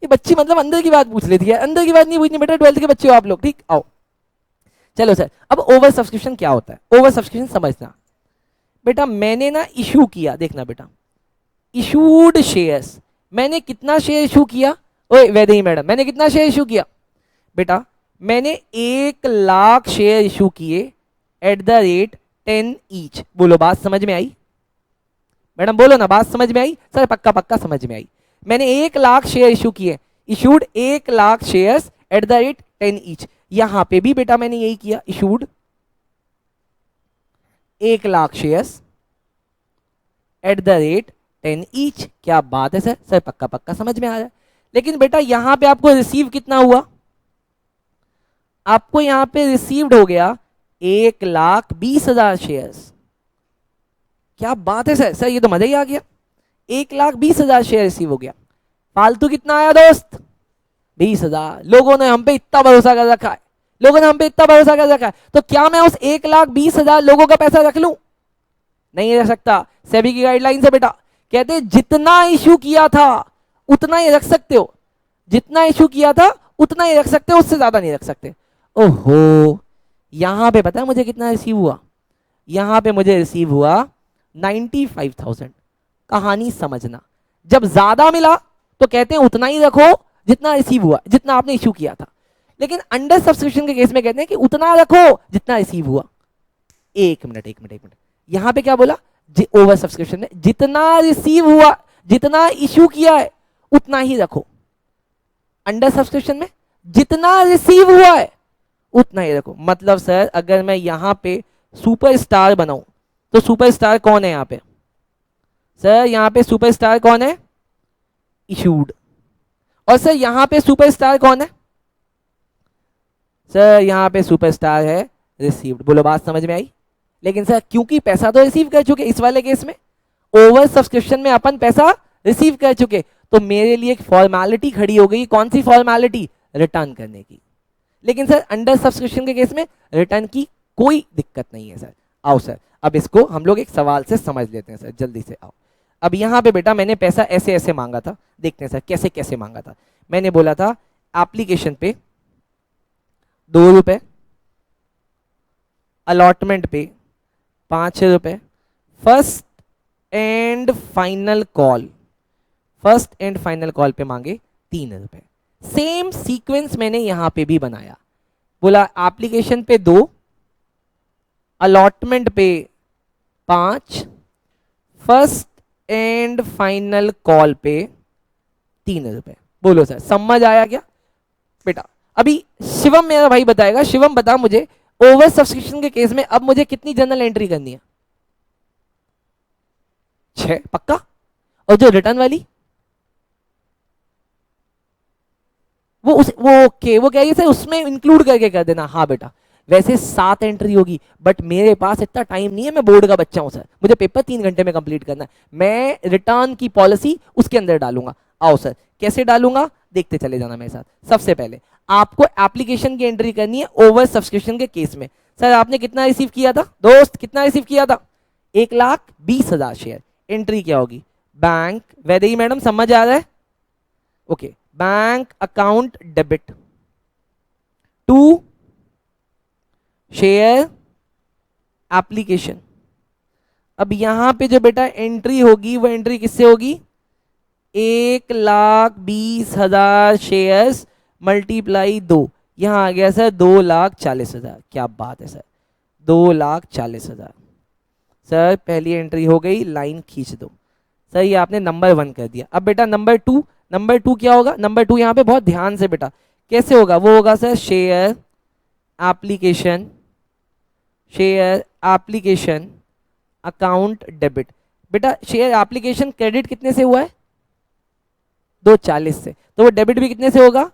ये बच्ची मतलब अंदर की बात पूछ लेती है, अंदर की बात नहीं पूछनी बेटा, 12th के बच्चे हो आप लोग, ठीक। आओ चलो सर, अब ओवर सब्सक्रिप्शन क्या होता है? ओवर सब्सक्रिप्शन समझना बेटा, मैंने ना इशू किया, देखना बेटा, इशूड शेयर्स, मैंने कितना शेयर इशू किया? ओए वैदेही मैडम, मैंने कितना शेयर इशू किया? बेटा मैंने 1 लाख शेयर इशू किए एट द रेट 10 ईच। बोलो बात समझ में आई? मैडम बोलो ना, बात समझ में आई? सर पक्का पक्का समझ में आई। मैंने 1 लाख शेयर इशू किए, issued 1 lakh shares at the rate 10 each. यहां पे भी बेटा मैंने यही किया, issued 1,00,000 shares at the rate 10 each. क्या बात है सर, सर पक्का पक्का समझ में आ रहा है। लेकिन बेटा यहां पे आपको रिसीव कितना हुआ, आपको यहां पे रिसीव्ड हो गया 1,20,000 शेयर्स। क्या बात है सर, सर ये तो मजा ही आ गया, 1,20,000 शेयर रिसीव हो गया। फालतू कितना आया दोस्त, 20,000। लोगों ने हम पे इतना भरोसा कर रखा है, लोगों ने हम पे इतना भरोसा कर रखा है, तो क्या मैं उस 1,20,000 लोगों का पैसा रख लूं? नहीं रख सकता। सेबी की गाइडलाइन से बेटा कहते हैं जितना इशू किया था उतना ही रख सकते हो, जितना इशू किया था उतना ही रख सकते हो, उससे ज्यादा नहीं रख सकते। ओहो, यहां पे पता है मुझे कितना रिसीव हुआ, यहां पे मुझे रिसीव हुआ 95,000। कहानी समझना, जब ज्यादा मिला तो कहते हैं उतना ही रखो जितना रिसीव हुआ, जितना आपने इशू किया था। लेकिन अंडर सब्सक्रिप्शन के केस में कहते हैं कि उतना रखो जितना रिसीव हुआ। एक मिनट, यहां पे क्या बोला, ओवर सब्सक्रिप्शन में जितना रिसीव हुआ, जितना इशू किया है उतना ही रखो। अंडर सब्सक्रिप्शन में जितना रिसीव हुआ है उतना ही रखो। मतलब सर अगर मैं यहां पे सुपरस्टार बनाऊं तो सुपरस्टार कौन है यहां पे, सर यहां पे सुपरस्टार कौन है, इशूड। और सर यहां पे सुपरस्टार कौन है, सर यहां पे सुपरस्टार है रिसीव्ड। बोलो बात समझ में आई। लेकिन सर क्योंकि पैसा तो रिसीव कर चुके, इस वाले केस में ओवर सब्सक्रिप्शन में अपन पैसा रिसीव कर चुके, तो मेरे लिए एक फॉर्मेलिटी खड़ी हो गई। कौन सी फॉर्मेलिटी, रिटर्न करने की। लेकिन सर अंडर सब्सक्रिप्शन के केस में रिटर्न की कोई दिक्कत नहीं है सर। आओ सर अब इसको हम लोग एक सवाल से समझ लेते हैं सर, जल्दी से आओ। अब यहां पे बेटा मैंने पैसा ऐसे ऐसे मांगा था, देखते हैं सर कैसे कैसे मांगा था। मैंने बोला था एप्लीकेशन पे 2 रुपए, अलॉटमेंट पे 5 रुपए, first and final call, first and final call पे मांगे 3 रुपए। सेम सीक्वेंस मैंने यहां पे भी बनाया, बोला एप्लीकेशन पे 2, अलॉटमेंट पे 5, फर्स्ट एंड फाइनल कॉल पे 3 रुपए। बोलो सर समझ आया क्या बेटा? अभी शिवम मेरा भाई बताएगा। शिवम बता मुझे ओवर सब्सक्रिप्शन के केस में अब मुझे कितनी जर्नल एंट्री करनी है? 6 पक्का? और जो रिटर्न वाली वो ओके, वो कह रही है सर उसमें इंक्लूड करके कर देना। हाँ बेटा वैसे 7 एंट्री होगी, बट मेरे पास इतना टाइम नहीं है, मैं बोर्ड का बच्चा हूं सर, मुझे पेपर 3 घंटे में कंप्लीट करना है। मैं रिटर्न की पॉलिसी उसके अंदर डालूंगा। आओ सर कैसे डालूंगा देखते चले जाना मेरे साथ। सबसे पहले आपको एप्लीकेशन की एंट्री करनी है ओवर सब्सक्रिप्शन के केस में। सर आपने कितना रिसीव किया था दोस्त, कितना रिसीव किया था? 1,20,000 शेयर। एंट्री क्या होगी? बैंक, वैदेही मैडम समझ आ रहा है? Okay, bank account debit to share application. अब यहां पे जो बेटा एंट्री होगी वो एंट्री किससे होगी? 1,20,000 शेयर्स मल्टीप्लाई 2, यहां आ गया सर 2,40,000। क्या बात है सर, 2,40,000। सर पहली एंट्री हो गई, लाइन खींच दो। सर ये आपने नंबर 1 कर दिया। अब बेटा नंबर 2, नंबर 2 क्या होगा? नंबर 2 यहां पे बहुत ध्यान से बेटा कैसे होगा, वो होगा sir share application, share application account debit. बेटा शेयर एप्लीकेशन क्रेडिट कितने से हुआ है? 2,40 से, तो वो डेबिट भी कितने से होगा?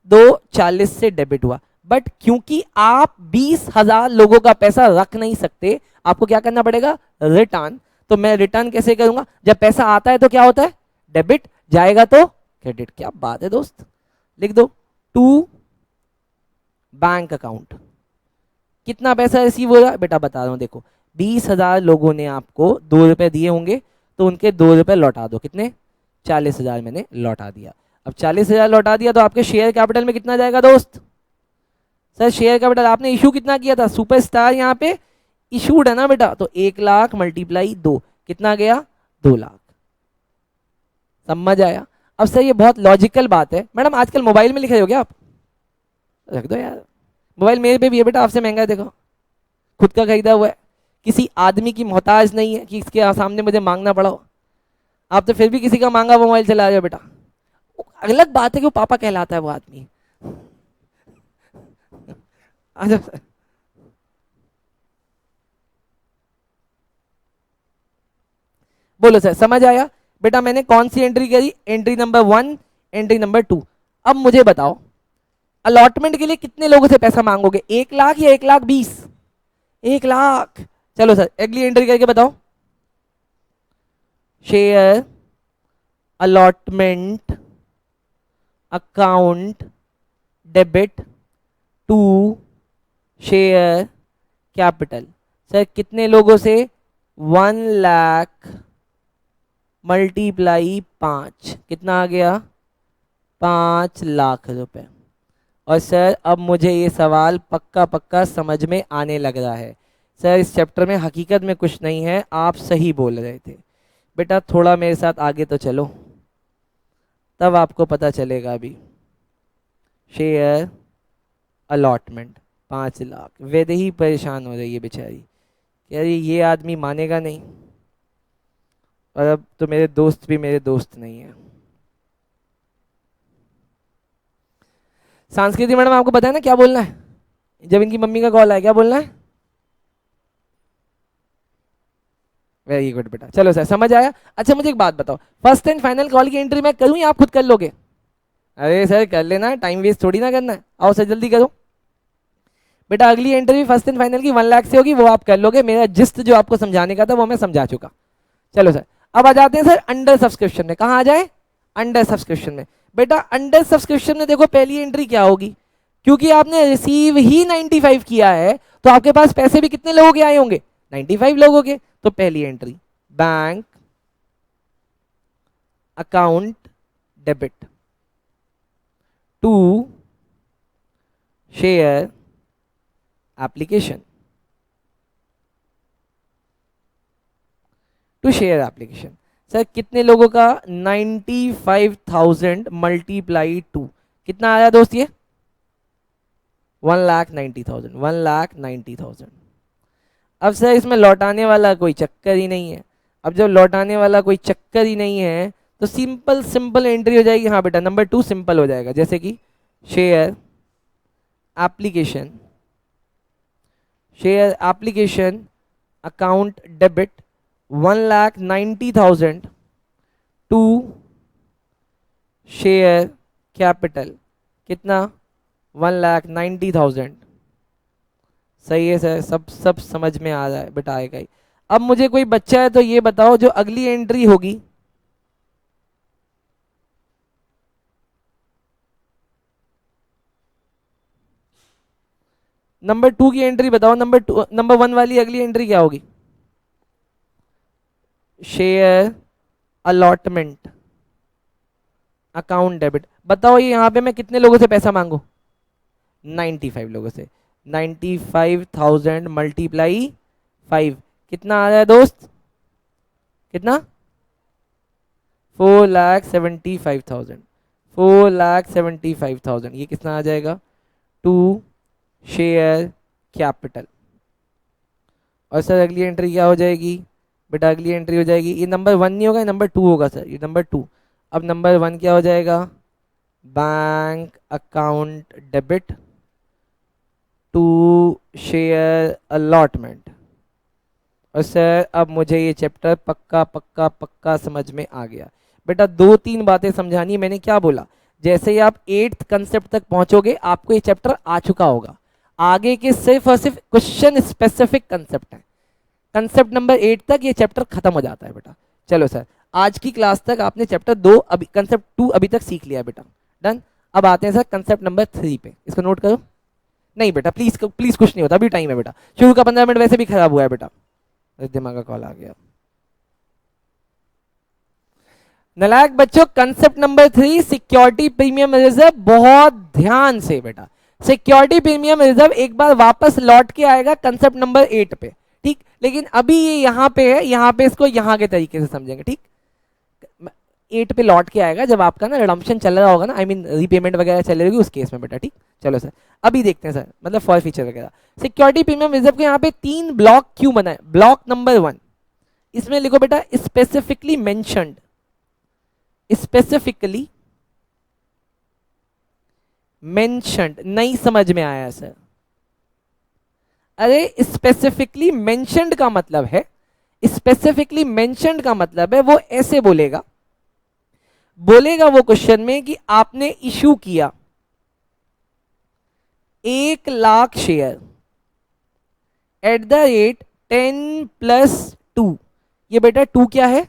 2,40 से डेबिट हुआ। बट क्योंकि आप 20,000 लोगों का पैसा रख नहीं सकते, आपको क्या करना पड़ेगा? रिटर्न। तो मैं रिटर्न कैसे करूंगा? जब पैसा आता है तो क्या होता है? डेबिट, जाएगा तो क्रेडिट। क्या बात है दोस्त, लिख दो टू बैंक अकाउंट। कितना पैसा रिसीव हो रहा है बेटा बता रहा हूं, देखो 20,000 लोगों ने आपको 2 रुपए दिए होंगे, तो उनके 2 रुपए लौटा दो। कितने? 40,000 मैंने लौटा दिया। अब 40,000 लौटा दिया तो आपके शेयर कैपिटल में कितना जाएगा दोस्त? सर शेयर कैपिटल आपने इशू कितना किया था? सुपरस्टार यहाँ पे इशूड है ना बेटा, तो 1,00,000 मल्टीप्लाई 2 कितना गया? 2,00,000। समझ आया? अब सर ये बहुत लॉजिकल बात है। मैडम आजकल मोबाइल में लिख रहे हो क्या आप? रख दो यार, मोबाइल मेरे पे भी है बेटा, आपसे महंगा है, देखो खुद का खरीदा हुआ है, किसी आदमी की मोहताज नहीं है कि इसके सामने मुझे मांगना पड़ा हो। आप तो फिर भी किसी का मांगा मोबाइल चला रहे हो बेटा। अलग बात है कि वो पापा कहलाता है वो आदमी। आ जाओ सर। बोलो सर समझ आया? बेटा मैंने कौन सी एंट्री करी? Entry number 1, entry number 2। अब मुझे बताओ अलॉटमेंट के लिए कितने लोगों से पैसा मांगोगे, 1 लाख या 1,20,000? 1 लाख। चलो सर अगली एंट्री करके बताओ। Share allotment account debit to share capital. Sir कितने लोगों से? 1 लाख मल्टीप्लाई 5, कितना आ गया? 5 लाख रुपए। और सर अब मुझे ये सवाल पक्का पक्का समझ में आने लग रहा है। सर इस चैप्टर में हकीकत में कुछ नहीं है, आप सही बोल रहे थे। बेटा थोड़ा मेरे साथ आगे तो चलो, तब आपको पता चलेगा। अभी शेयर अलॉटमेंट 5 लाख, वैदे ही परेशान हो रही है बेचारी, कह रही ये आदमी मानेगा नहीं, और अब तो मेरे दोस्त भी मेरे दोस्त नहीं है। संस्कृति मैडम आपको पता है ना क्या बोलना है जब इनकी मम्मी का कॉल आए? क्या बोलना है? वेरी गुड बेटा, चलो सर समझ आया। अच्छा मुझे एक बात बताओ, फर्स्ट एंड फाइनल कॉल की एंट्री मैं करूं या आप खुद कर लोगे? अरे सर कर लेना, टाइम वेस्ट थोड़ी ना करना है, आओ सर जल्दी करो। बेटा अगली एंट्री फर्स्ट एंड फाइनल की 1 लाख से होगी, वो आप कर लोगे। मेरा जिस्ट जो आपको समझाने का था वो मैं समझा चुका। चलो सर अब आ जाते हैं सर अंडर सब्सक्रिप्शन में। कहाँ आ जाए? अंडर सब्सक्रिप्शन में। बेटा अंडर सब्सक्रिप्शन में देखो पहली एंट्री क्या होगी, क्योंकि आपने रिसीव ही 95 किया है तो आपके पास पैसे भी कितने लोगों के आए होंगे? 95 लोगों के। तो पहली entry bank account debit to share application, to share application. Sir कितने लोगों का? 95,000 मल्टीप्लाई टू, कितना आया दोस्त ये? 1,90,000, 1,90,000। अब सर इसमें लौटाने वाला कोई चक्कर ही नहीं है। अब जब लौटाने वाला कोई चक्कर ही नहीं है तो सिंपल सिंपल एंट्री हो जाएगी। हाँ बेटा नंबर 2 सिंपल हो जाएगा, जैसे कि share application, share application account debit 1,90,000 to share capital, कितना? 1,90,000। सही है सर, सब समझ में आ रहा है बेटा, आएगा ही। अब मुझे कोई बच्चा है तो ये बताओ जो अगली एंट्री होगी नंबर 2 की एंट्री बताओ। नंबर 1 वाली अगली एंट्री क्या होगी? Share allotment account debit. बताओ ये यहां पे मैं कितने लोगों से पैसा मांगू? 95 लोगों से। 95,000 मल्टीप्लाई 5, कितना आ रहा है दोस्त? कितना? 4,75,000, 4,75,000। ये कितना आ जाएगा? To share capital. और सर अगली एंट्री क्या हो जाएगी? बेटा अगली एंट्री हो जाएगी, ये नंबर 1 नहीं होगा, नंबर 2 होगा सर, ये नंबर 2। अब नंबर 1 क्या हो जाएगा? Bank account debit to share allotment. और सर अब मुझे ये चैप्टर पक्का पक्का पक्का समझ में आ गया। बेटा 2-3 बातें समझानी। मैंने क्या बोला? जैसे ही आप 8th कंसेप्ट तक पहुंचोगे आपको ये चैप्टर आ चुका होगा। आगे के सिर्फ और सिर्फ क्वेश्चन स्पेसिफिक कंसेप्ट है। कंसेप्ट नंबर 8 तक ये चैप्टर खत्म हो जाता है बेटा। चलो सर आज की क्लास तक आपने चैप्टर 2 अभी, कंसेप्ट 2 अभी तक सीख लिया बेटा। डन। अब आते हैं सर कंसेप्ट नंबर 3 पे, इसको नोट करो। नहीं बेटा प्लीज प्लीज कुछ नहीं होता, अभी टाइम है बेटा। शुरू का 15 मिनट वैसे भी खराब हुआ है बेटा। दिमाग का कॉल आ गया। नलायक बच्चों concept number 3 security premium reserve. बहुत ध्यान से बेटा, सिक्योरिटी प्रीमियम रिजर्व एक बार वापस लौट के आएगा कंसेप्ट नंबर 8 पे, ठीक। लेकिन अभी ये यहाँ पे है, यहाँ पे इसको यहाँ के तरीके से समझेंगे, ठीक। 8 पे लौट के आएगा जब आपका ना रिडम्पशन चल रहा होगा ना, आई मीन रीपेमेंट वगैरह चल रही होगी उस केस में बेटा, ठीक। चलो सर अभी देखते हैं सर, मतलब फॉर फीचर वगैरह। सिक्योरिटी प्रीमियम रिजर्व के यहाँ पे 3 ब्लॉक क्यों बनाए? ब्लॉक नंबर 1 इसमें लिखो बेटा स्पेसिफिकली मेंशन्ड, स्पेसिफिकली मेंशन्ड। नहीं समझ में आया सर? अरे स्पेसिफिकली मेंशन्ड का मतलब है, स्पेसिफिकली मेंशन्ड का मतलब है वो ऐसे बोलेगा, बोलेगा वो क्वेश्चन में कि आपने इशू किया 1,00,000 शेयर एट द रेट 10+2। ये बेटा 2 क्या है?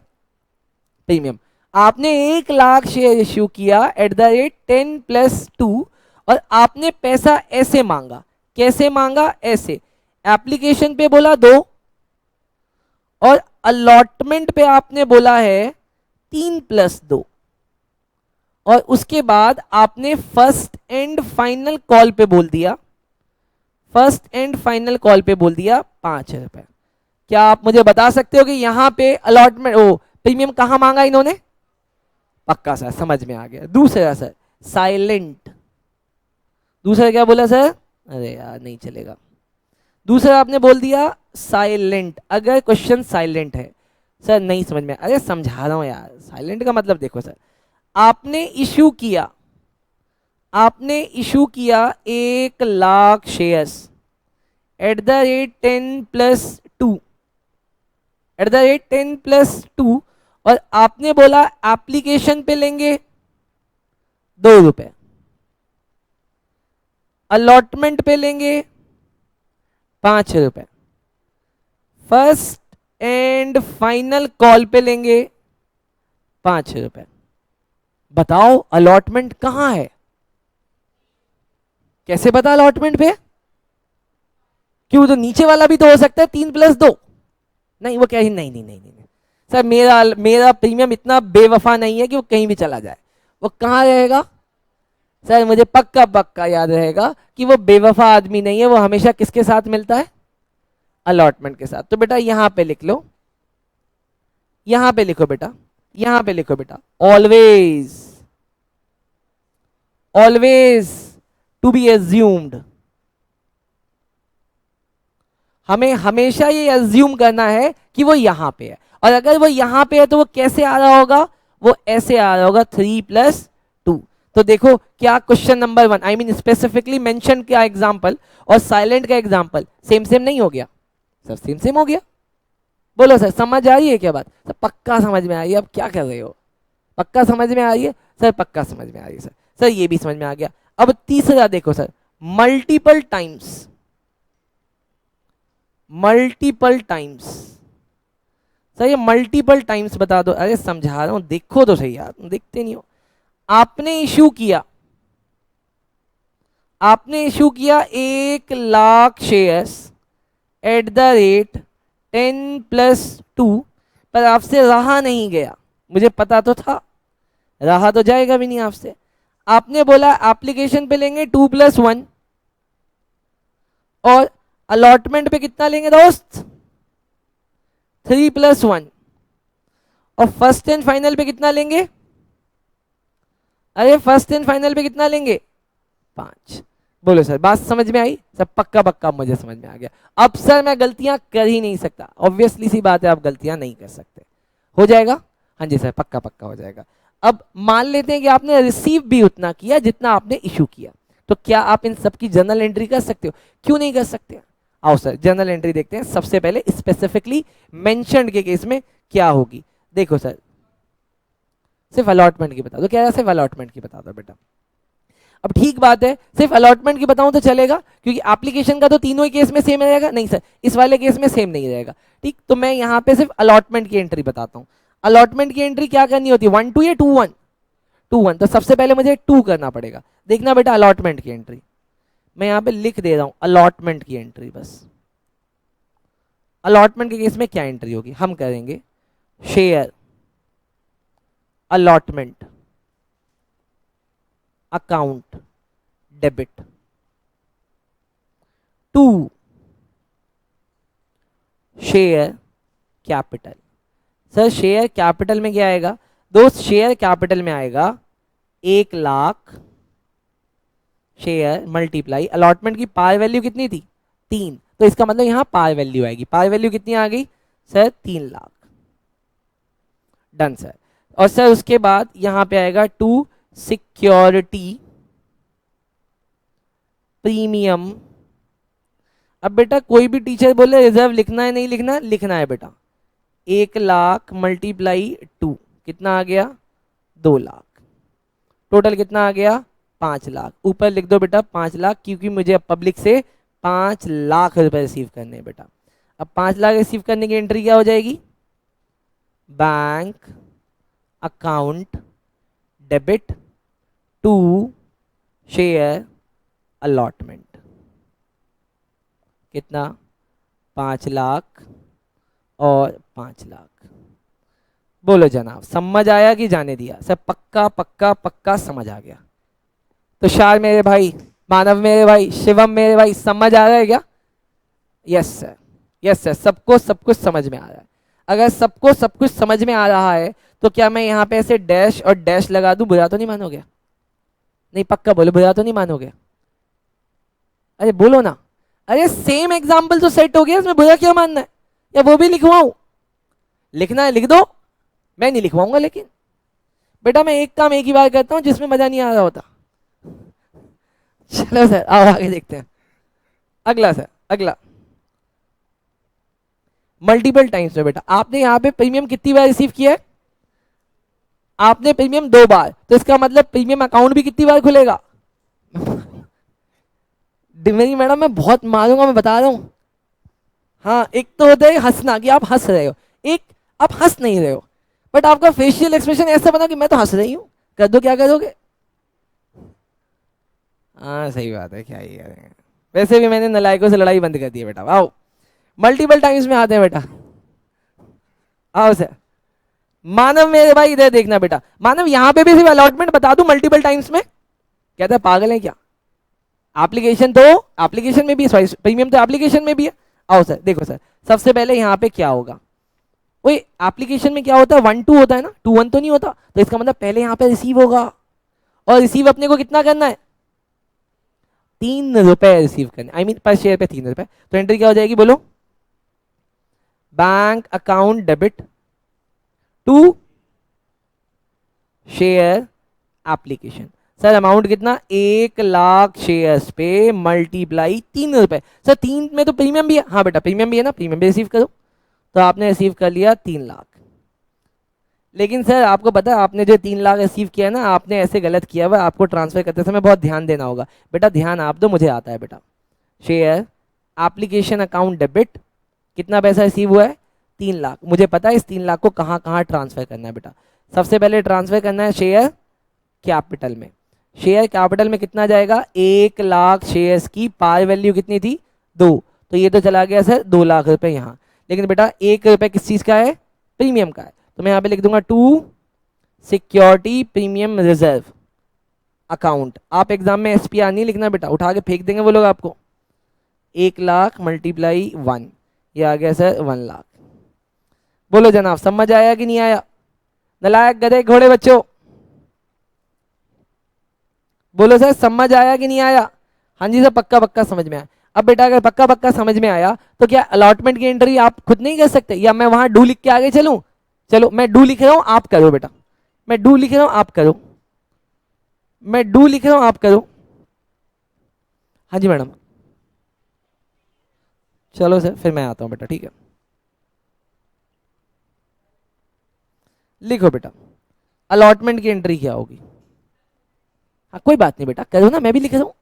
प्रीमियम। आपने 1,00,000 शेयर इश्यू किया एट द रेट 10+2 और आपने पैसा ऐसे मांगा। कैसे मांगा? ऐसे। एप्लीकेशन पे बोला 2 और अलॉटमेंट पे आपने बोला है 3+2 और उसके बाद आपने फर्स्ट एंड फाइनल कॉल पे बोल दिया, फर्स्ट एंड फाइनल कॉल पे बोल दिया 5 रुपए। क्या आप मुझे बता सकते हो कि यहां पे अलॉटमेंट ओ प्रीमियम कहां मांगा इन्होंने? पक्का सर, समझ में आ गया। दूसरा सर साइलेंट, दूसरा क्या बोला सर? अरे यार नहीं चलेगा। दूसरा आपने बोल दिया साइलेंट। अगर क्वेश्चन साइलेंट है सर, नहीं समझ में, अरे समझा रहा हूं यार, साइलेंट का मतलब देखो सर, आपने इशू किया, आपने इशू किया 1,00,000 shares at the rate 10+2, at the rate 10+2 और आपने बोला एप्लीकेशन पे लेंगे 2 रुपए, अलॉटमेंट पे लेंगे 5 रुपए, फर्स्ट एंड फाइनल कॉल पे लेंगे 5 रुपए। बताओ अलॉटमेंट कहां है? कैसे पता अलॉटमेंट पे? क्यों, तो नीचे वाला भी तो हो सकता है 3+2। नहीं वो कह रही नहीं नहीं नहीं नहीं सर, मेरा मेरा प्रीमियम इतना बेवफा नहीं है कि वो कहीं भी चला जाए। वो कहां रहेगा? सर मुझे पक्का पक्का याद रहेगा कि वो बेवफा आदमी नहीं है, वो हमेशा किसके साथ मिलता है? अलॉटमेंट के साथ। तो बेटा यहां पे लिख लो, यहां पे लिखो बेटा, यहां पे लिखो बेटा, always, always to be assumed. हमें हमेशा ये एज्यूम करना है कि वो यहां पे है, और अगर वो यहां पे है तो वो कैसे आ रहा होगा? वो ऐसे आ रहा होगा 3+2। तो देखो क्या question number 1 I mean specifically mention का एग्जांपल और साइलेंट का एग्जांपल सेम सेम नहीं हो गया? सर सेम सेम हो गया। बोलो सर समझ आ रही है क्या बात? सर पक्का समझ में आ रही है। अब क्या कर रहे हो? पक्का समझ में आ रही है? सर पक्का समझ में आ रही है सर। सर ये भी समझ में आ गया। अब तीसरा देखो sir, multiple times, multiple times. Sir ये मल्टीपल टाइम्स बता दो। अरे समझा रहा हूं, देखो तो सही यार, देखते नहीं हो। आपने इशू किया, आपने इशू किया 1,00,000 शेयर्स एट द रेट 10+2 पर आपसे रहा नहीं गया। मुझे पता तो था, रहा तो जाएगा भी नहीं आपसे। आपने बोला एप्लीकेशन पे लेंगे 2+1 और अलॉटमेंट पे कितना लेंगे दोस्त? 3+1 और फर्स्ट एंड फाइनल पे कितना लेंगे? अरे फर्स्ट एंड फाइनल पे कितना लेंगे? 5। बोलो सर बात समझ में आई? सर पक्का पक्का मुझे समझ में आ गया। अब सर मैं गलतियां कर ही नहीं सकता, ऑब्वियसली सी बात है, आप गलतियां नहीं कर सकते। हो जाएगा? हाँ जी सर पक्का पक्का हो जाएगा। अब मान लेते हैं कि आपने रिसीव भी उतना किया जितना आपने इशू किया, तो क्या आप इन सब की जर्नल एंट्री कर सकते हो? क्यों नहीं कर सकते? आओ सर जर्नल एंट्री देखते हैं। सबसे पहले स्पेसिफिकली मेंशन्ड के केस में क्या होगी। देखो सर सिर्फ अलॉटमेंट की बता दो। क्या सिर्फ अलॉटमेंट की बता दो बेटा? अब ठीक बात है, सिर्फ अलॉटमेंट की बताऊं तो चलेगा, क्योंकि एप्लीकेशन का तो तीनों ही केस में सेम रहेगा। नहीं सर इस वाले केस में सेम नहीं रहेगा। ठीक, तो मैं यहां पे सिर्फ अलॉटमेंट की एंट्री बताता हूं। अलॉटमेंट की एंट्री क्या करनी होती है? 1-2 या 2-1? 2-1। तो सबसे पहले मुझे 2 करना पड़ेगा। देखना बेटा अलॉटमेंट की एंट्री मैं यहां पे लिख दे रहा हूं, अलॉटमेंट की एंट्री। बस अलॉटमेंट के केस में क्या एंट्री होगी? हम करेंगे share allotment account debit 2 share capital. Sir share capital में क्या आएगा दोस्त? शेयर कैपिटल में आएगा 1,00,000 शेयर मल्टीप्लाई अलॉटमेंट की पार वैल्यू कितनी थी? 3। तो इसका मतलब यहां पार वैल्यू आएगी। पार वैल्यू कितनी आ गई सर? 3,00,000। Done sir. और सर उसके बाद यहां पे आएगा 2 सिक्योरिटी प्रीमियम अब बेटा कोई भी टीचर बोले रिजर्व लिखना है नहीं लिखना, लिखना है बेटा। 1,00,000 मल्टीप्लाई 2 कितना आ गया, 2,00,000। टोटल कितना आ गया, 5,00,000। ऊपर लिख दो बेटा 5,00,000, क्योंकि मुझे अब पब्लिक से 5,00,000 रुपए रिसीव करने हैं बेटा। अब 5,00,000 रिसीव करने की एंट्री क्या हो जाएगी, bank account debit to share allotment. कितना, 5,00,000 और 5,00,000। बोलो जनाब समझ आया कि जाने दिया? सर पक्का पक्का पक्का समझ आ गया। तुषार मेरे भाई, मानव मेरे भाई, शिवम मेरे भाई, समझ आ रहा है क्या? यस सर, यस सर, सबको सब कुछ समझ में आ रहा है। अगर सबको सब कुछ समझ में आ रहा है तो क्या मैं यहाँ पे ऐसे डैश और डैश लगा दूं, बुरा तो नहीं मानोगे? नहीं पक्का बोलो, बुरा तो नहीं मानोगे? अरे बोलो ना, अरे सेम एग्जाम्पल तो सेट हो गया, इसमें बुरा क्या मानना है? या वो भी लिखवाऊं? लिखना है लिख दो, मैं नहीं लिखवाऊंगा। लेकिन बेटा मैं एक काम एक ही बार करता हूं जिसमें मजा नहीं आ रहा होता। चलो सर आओ आगे देखते हैं। अगला सर, अगला मल्टीपल टाइम्स में। बेटा आपने यहाँ पे प्रीमियम कितनी बार रिसीव किया है? आपने प्रीमियम 2 बार, तो इसका मतलब प्रीमियम अकाउंट भी कितनी बार खुलेगा? मेरी मैडम मैं बहुत मारूंगा, मैं बता रहा हूं। हाँ एक तो होता है हंसना कि आप हंस रहे हो, एक आप हंस नहीं रहे हो, बट आपका फेशियल एक्सप्रेशन ऐसा बना कि मैं तो हंस रही हूं, कर दो क्या करोगे? हाँ सही बात है, क्या ही करेंगे। वैसे भी मैंने नलायकों से लड़ाई बंद कर दी है बेटा। आओ मल्टीपल टाइम्स में आते हैं बेटा। आओ सर, मानव मेरे भाई इधर देखना बेटा। मानव यहाँ पे भी सिर्फ अलॉटमेंट बता दूं मल्टीपल टाइम्स में? कहता है पागल है क्या, एप्लीकेशन तो एप्लीकेशन में भी है, प्रीमियम तो एप्लीकेशन में भी है। आओ सर देखो सर, सबसे पहले यहाँ पे क्या होगा, वही एप्लीकेशन में क्या होता है 1-2 होता है ना, 2-1 तो नहीं होता। तो इसका मतलब पहले यहाँ पे रिसीव होगा, और रिसीव अपने को कितना करना है, 3 रुपए रिसीव करने, आई मीन पर शेयर पे 3 रुपए। तो एंट्री क्या हो जाएगी बोलो, bank account debit to share application. Sir amount कितना, 1,00,000 शेयर्स पे मल्टीप्लाई 3 रुपए। सर 3 में तो प्रीमियम भी है, हाँ बेटा प्रीमियम भी है ना, प्रीमियम भी रिसीव करो। तो आपने रिसीव कर लिया 3,00,000। लेकिन सर आपको पता है आपने जो 3,00,000 रिसीव किया है ना, आपने ऐसे गलत किया हुआ, आपको ट्रांसफर करते समय बहुत ध्यान देना होगा। बेटा ध्यान आप दो, मुझे आता है बेटा। शेयर एप्लीकेशन अकाउंट डेबिट, कितना पैसा रिसीव हुआ है, 3,00,000। मुझे पता है इस 3,00,000 को कहाँ कहाँ ट्रांसफर करना है बेटा। सबसे पहले ट्रांसफर करना है शेयर कैपिटल में। शेयर कैपिटल में कितना जाएगा, 1,00,000 शेयर्स की पार वैल्यू कितनी थी, 2। तो ये तो चला गया सर 2,00,000 रुपए यहाँ। लेकिन बेटा 1 रुपए किस चीज का है, प्रीमियम का है। तो मैं यहाँ पे लिख दूंगा to security premium reserve account. आप एग्जाम में SPR नहीं लिखना बेटा, उठा के फेंक देंगे वो लोग आपको। 1,00,000 मल्टीप्लाई 1, ये आ गया सर 1,00,000। बोलो जनाब समझ आया कि नहीं आया? नलायक गधे घोड़े बच्चों, बोलो सर समझ आया कि नहीं आया? हाँ जी सर पक्का पक्का समझ में आया। अब बेटा अगर पक्का पक्का समझ में आया तो क्या अलॉटमेंट की एंट्री आप खुद नहीं कर सकते, या मैं वहां डू लिख के आगे चलूं? चलो मैं डू लिख रहा हूं आप करो बेटा, मैं डू लिख रहा हूं आप करो, मैं डू लिख रहा हूं आप करो। हाँ जी मैडम, चलो सर फिर मैं आता हूं बेटा, ठीक है। लिखो बेटा अलॉटमेंट की एंट्री क्या होगी। हाँ कोई बात नहीं बेटा करो ना, मैं भी लिख रहा हूं।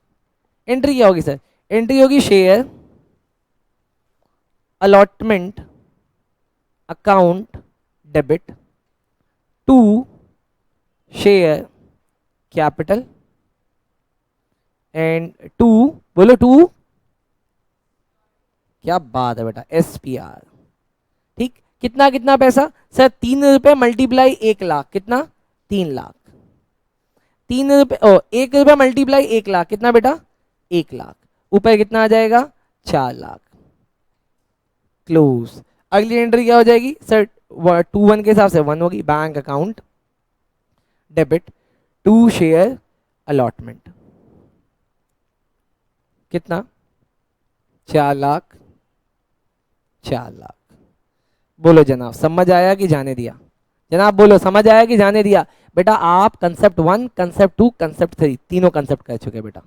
एंट्री क्या होगी सर, एंट्री होगी share allotment account debit to share capital and to, बोलो टू, क्या बात है बेटा, SPR। ठीक, कितना कितना पैसा सर, 3 रुपए मल्टीप्लाई 1,00,000 कितना, 3,00,000। 3 रुपए 1 रुपए मल्टीप्लाई 1,00,000 कितना बेटा, 1,00,000। ऊपर कितना आ जाएगा, 4,00,000। क्लोज। अगली एंट्री क्या हो जाएगी सर, 2-1 के हिसाब से 1 होगी, bank account debit to share allotment कितना, 4,00,000। 4,00,000। बोलो जनाब समझ आया कि जाने दिया? जनाब बोलो समझ आया कि जाने दिया? बेटा आप कंसेप्ट 1, कंसेप्ट 2, कंसेप्ट 3 तीनों कंसेप्ट कर चुके बेटा।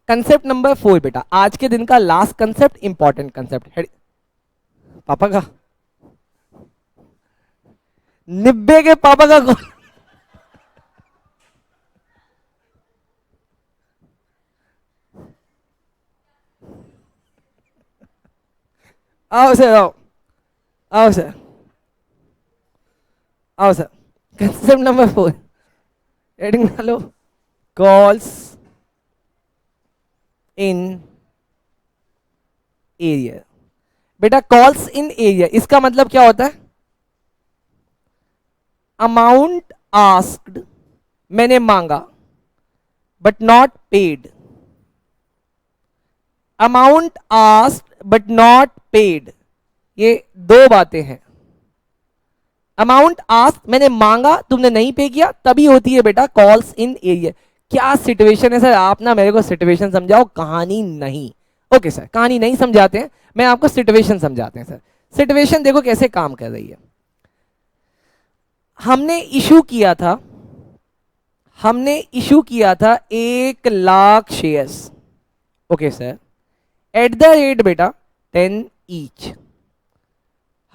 कंसेप्ट नंबर 4 बेटा, आज के दिन का लास्ट कंसेप्ट, इंपॉर्टेंट कंसेप्ट। पापा का 90 के पापा का कौन? आओ सर, आओ आओ सर, आओ सर। कंसेप्ट नंबर 4, हेडिंग डालो, कॉल्स इन एरिया। बेटा कॉल्स इन एरिया इसका मतलब क्या होता है? अमाउंट आस्क्ड, मैंने मांगा, but not paid. Amount asked but not paid, ये दो बातें हैं। अमाउंट आस्क्ड मैंने मांगा, तुमने नहीं पे किया, तभी होती है बेटा कॉल्स इन एरिया। क्या सिचुएशन है सर? आप ना मेरे को सिचुएशन समझाओ, कहानी नहीं। ओके सर, कहानी नहीं समझाते हैं, मैं आपको सिचुएशन समझाते हैं सर। सिचुएशन देखो कैसे काम कर रही है। हमने इशू किया था, हमने इशू किया था 1,00,000 shares. Okay sir, at the rate बेटा 10 ईच।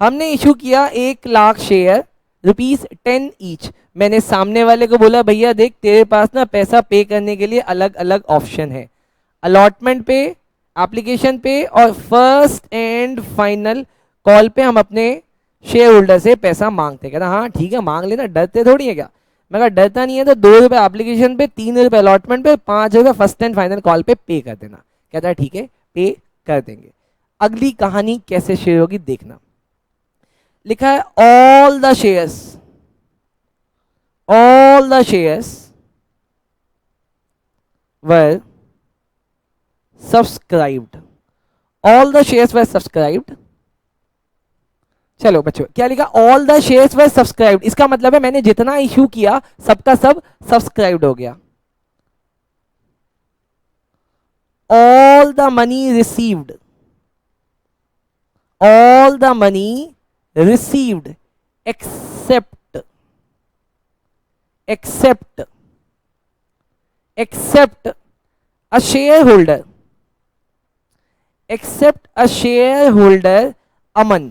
हमने इशू किया 1,00,000 शेयर, ₹10 ईच। मैंने सामने वाले को बोला भैया देख तेरे पास ना पैसा पे करने के लिए अलग अलग ऑप्शन है, अलॉटमेंट पे, एप्लीकेशन पे और फर्स्ट एंड फाइनल कॉल पे हम अपने शेयर होल्डर से पैसा मांगते। कहता हाँ ठीक है मांग लेना, डरते थोड़ी है क्या? मैं कहा डरता नहीं है तो ₹2 एप्लीकेशन पे, ₹3 अलॉटमेंट पे, ₹5 फर्स्ट एंड फाइनल कॉल पे पे कर देना। कहता है ठीक है पे कर देंगे। अगली कहानी कैसे शेयर होगी देखना। लिखा है all the shares, all the shares were subscribed, all the shares were subscribed। चलो बच्चों क्या लिखा? all the shares were subscribed, इसका मतलब है मैंने जितना इश्यू किया सबका सब सब्सक्राइब्ड हो गया। all the money received, all the money received except a shareholder, except a shareholder अमन,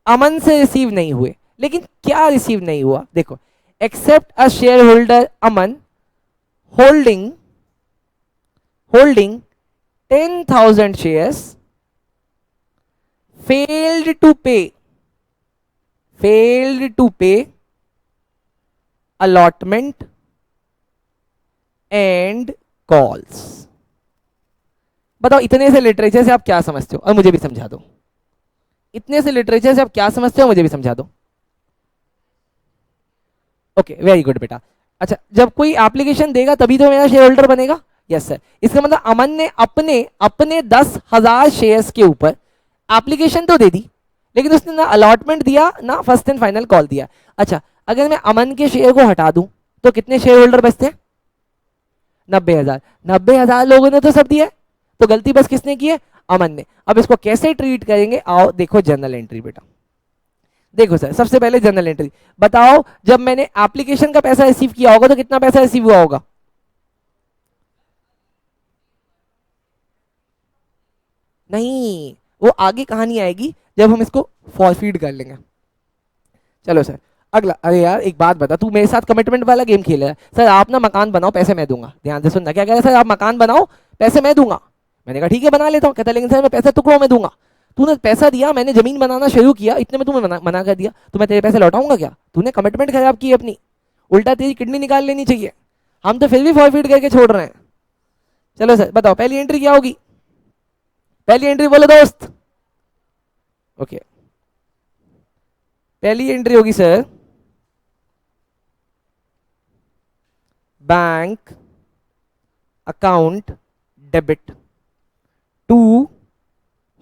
अमन से रिसीव नहीं हुए। लेकिन क्या रिसीव नहीं हुआ देखो, except a share holder Aman holding 10,000 shares failed to pay allotment and calls. बताओ इतने से लिटरेचर से आप क्या समझते हो और मुझे भी समझा दो। इतने से लिटरेचर से आप क्या समझते हो मुझे भी समझा दो। ओके वेरी गुड बेटा। अच्छा जब कोई एप्लीकेशन देगा तभी तो मेरा शेयर होल्डर बनेगा। यस सर, इसका मतलब अमन ने अपने 10,000 शेयर्स के ऊपर एप्लीकेशन तो दे दी, लेकिन उसने ना अलॉटमेंट दिया ना फर्स्ट एंड फाइनल कॉल दिया। अच्छा अगर मैं अमन के शेयर को हटा दूं तो कितने शेयर होल्डर बचते हैं? 90,000। 90,000 लोगों ने तो सब दिया है, तो गलती बस किसने की है? अमन ने। अब इसको कैसे ट्रीट करेंगे? आओ देखो जर्नल एंट्री बेटा। देखो सर सबसे पहले जर्नल एंट्री बताओ, जब मैंने एप्लीकेशन का पैसा रिसीव किया होगा तो कितना पैसा रिसीव हुआ होगा? नहीं, वो आगे कहानी आएगी जब हम इसको फॉरफीड कर लेंगे। चलो सर अगला। अरे यार एक बात बता, तू मेरे साथ कमिटमेंट वाला गेम खेल रहा है। सर आप ना मकान बनाओ पैसे मैं दूंगा। ध्यान से सुनना, क्या कह रहा है? सर आप मकान बनाओ पैसे मैं दूंगा। मैंने कहा ठीक है बना लेता हूँ। कहता लेकिन सर मैं पैसे टुकड़ों में दूंगा। तूने पैसा दिया, मैंने जमीन बनाना शुरू किया, इतने में तुम्हें मना कर दिया, तो मैं तेरे पैसे लौटाऊंगा क्या? तूने कमिटमेंट खराब की अपनी, उल्टा तेरी किडनी निकाल लेनी चाहिए। हम तो फिर भी फॉरफीड करके छोड़ रहे हैं। चलो सर बताओ पहली एंट्री क्या होगी? पहली एंट्री बोलो दोस्त। ओके पहली एंट्री होगी sir bank account debit to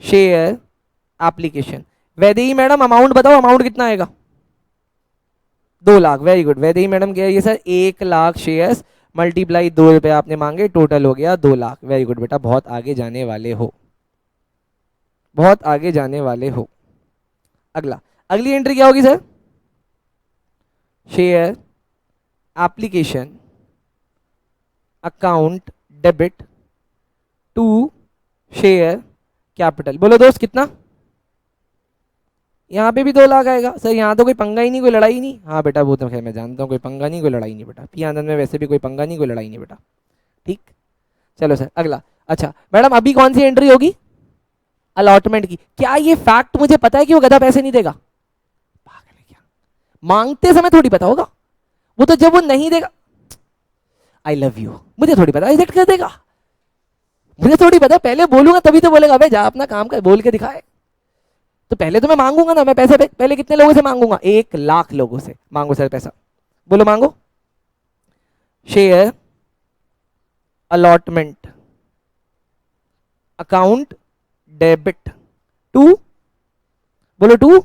share application. Vaidehi madam amount बताओ, अमाउंट कितना आएगा? 2 lakh. Very good. Vaidehi madam कह रही है सर 1,00,000 शेयर्स मल्टीप्लाई ₹2 आपने मांगे, टोटल हो गया 2 लाख। वेरी गुड बेटा, बहुत आगे जाने वाले हो, बहुत आगे जाने वाले हो। अगला, अगली एंट्री क्या होगी sir? Share application account debit to share capital. बोलो दोस्त कितना? यहाँ पे भी 2 लाख आएगा। सर यहाँ तो कोई पंगा ही नहीं, कोई लड़ाई नहीं। हाँ बेटा वो तो खैर मैं जानता हूँ, कोई पंगा नहीं कोई लड़ाई नहीं बेटा, पी आनंद में वैसे भी कोई पंगा नहीं कोई लड़ाई नहीं बेटा, ठीक। चलो सर अगला। अच्छा मैडम अभी कौन सी एंट्री होगी? अलॉटमेंट की। क्या ये फैक्ट मुझे पता है कि वो गधा पैसे नहीं देगा? पागल है क्या? मांगते समय थोड़ी पता होगा, वो तो जब वो नहीं देगा। आई लव यू, मुझे थोड़ी पता रिजेक्ट कर देगा, मुझे थोड़ी पता। पहले बोलूंगा तभी तो बोलेगा भाई जा अपना काम कर, बोल के दिखाए। तो पहले तो मैं मांगूंगा ना, मैं पैसे पहले कितने लोगों से मांगूंगा? 1 लाख लोगों से। मांगो सर पैसा, बोलो मांगो। Share allotment account debit to, बोलो टू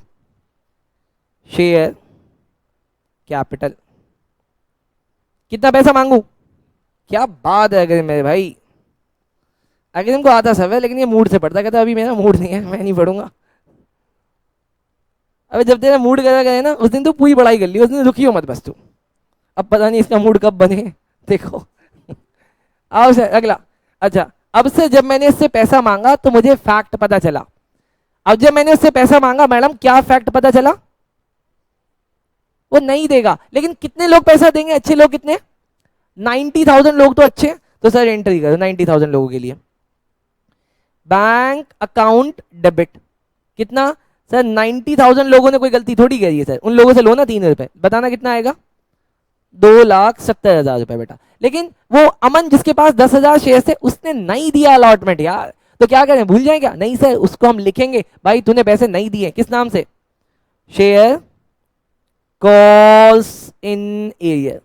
शेयर कैपिटल। कितना पैसा मांगू? क्या बात है अगर मेरे भाई, अगर इनको आता सब है, लेकिन ये मूड से पढ़ता, कहता अभी मेरा मूड नहीं है मैं नहीं पढ़ूंगा। अबे जब तेरा मूड करा गया ना उस दिन तो पूरी पढ़ाई कर ली, उस दिन दुखी हो मत बस तू। अब पता नहीं इसका मूड कब बने, देखो। आओ सर अगला। अच्छा अब से जब मैंने इससे पैसा मांगा तो मुझे फैक्ट पता चला। अब जब मैंने उससे पैसा मांगा मैडम क्या फैक्ट पता चला? वो नहीं देगा। लेकिन कितने लोग पैसा देंगे? अच्छे लोग कितने? 90,000 लोग तो अच्छे। तो सर एंट्री करो 90,000 लोगों के लिए। बैंक अकाउंट डेबिट कितना? सर 90,000 लोगों ने कोई गलती थोड़ी करी है सर, उन लोगों से लो ना 3 रुपए, बताना कितना आएगा? 2,70,000 रुपए बेटा। लेकिन वो अमन जिसके पास 10,000 शेयर थे उसने नहीं दिया अलॉटमेंट यार, तो क्या करें? भूल जाए क्या? नहीं सर, उसको हम लिखेंगे भाई तूने पैसे नहीं दिए। किस नाम से? Share calls in arrear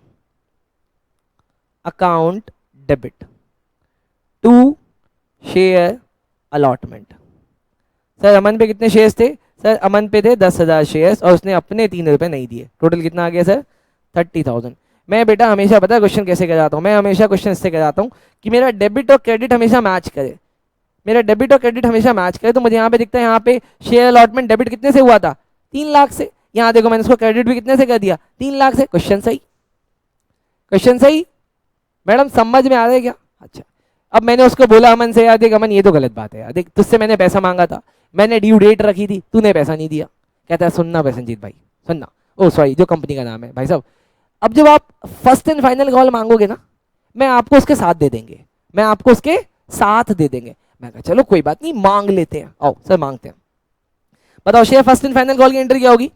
account debit to share allotment. Sir Aman पे कितने शेयर्स थे? सर अमन पे थे 10,000 शेयर्स और उसने अपने 3 रुपए नहीं दिए। टोटल कितना आ गया सर? 30,000। मैं बेटा हमेशा पता है क्वेश्चन कैसे कराता हूँ? मैं हमेशा क्वेश्चन इससे कराता हूँ कि मेरा डेबिट और क्रेडिट हमेशा मैच करे। मेरा डेबिट और क्रेडिट हमेशा मैच करे। तो मुझे यहाँ पे दिखता है, यहाँ पे शेयर अलॉटमेंट डेबिट कितने से हुआ था? 3 लाख से। यहाँ देखो मैंने उसको क्रेडिट भी कितने से कर दिया? 3 लाख से। क्वेश्चन सही, क्वेश्चन सही। मैडम समझ में आ रहा है क्या? अच्छा अब मैंने उसको बोला अमन से, यार देख अमन ये तो गलत बात है यार, देख तुझसे मैंने पैसा मांगा था, मैंने ड्यू डेट रखी थी, तूने पैसा नहीं दिया। कहता है सुनना प्रसन्नजीत भाई सुनना, ओ सॉरी जो कंपनी का नाम है भाई साहब, अब जब आप फर्स्ट एंड फाइनल कॉल मांगोगे ना, मैं आपको उसके साथ दे देंगे, मैं आपको उसके साथ दे देंगे। मैं कहा चलो कोई बात नहीं मांग लेते हैं, आओ सर मांगते हैं। बताओ share first and final call की एंट्री क्या होगी?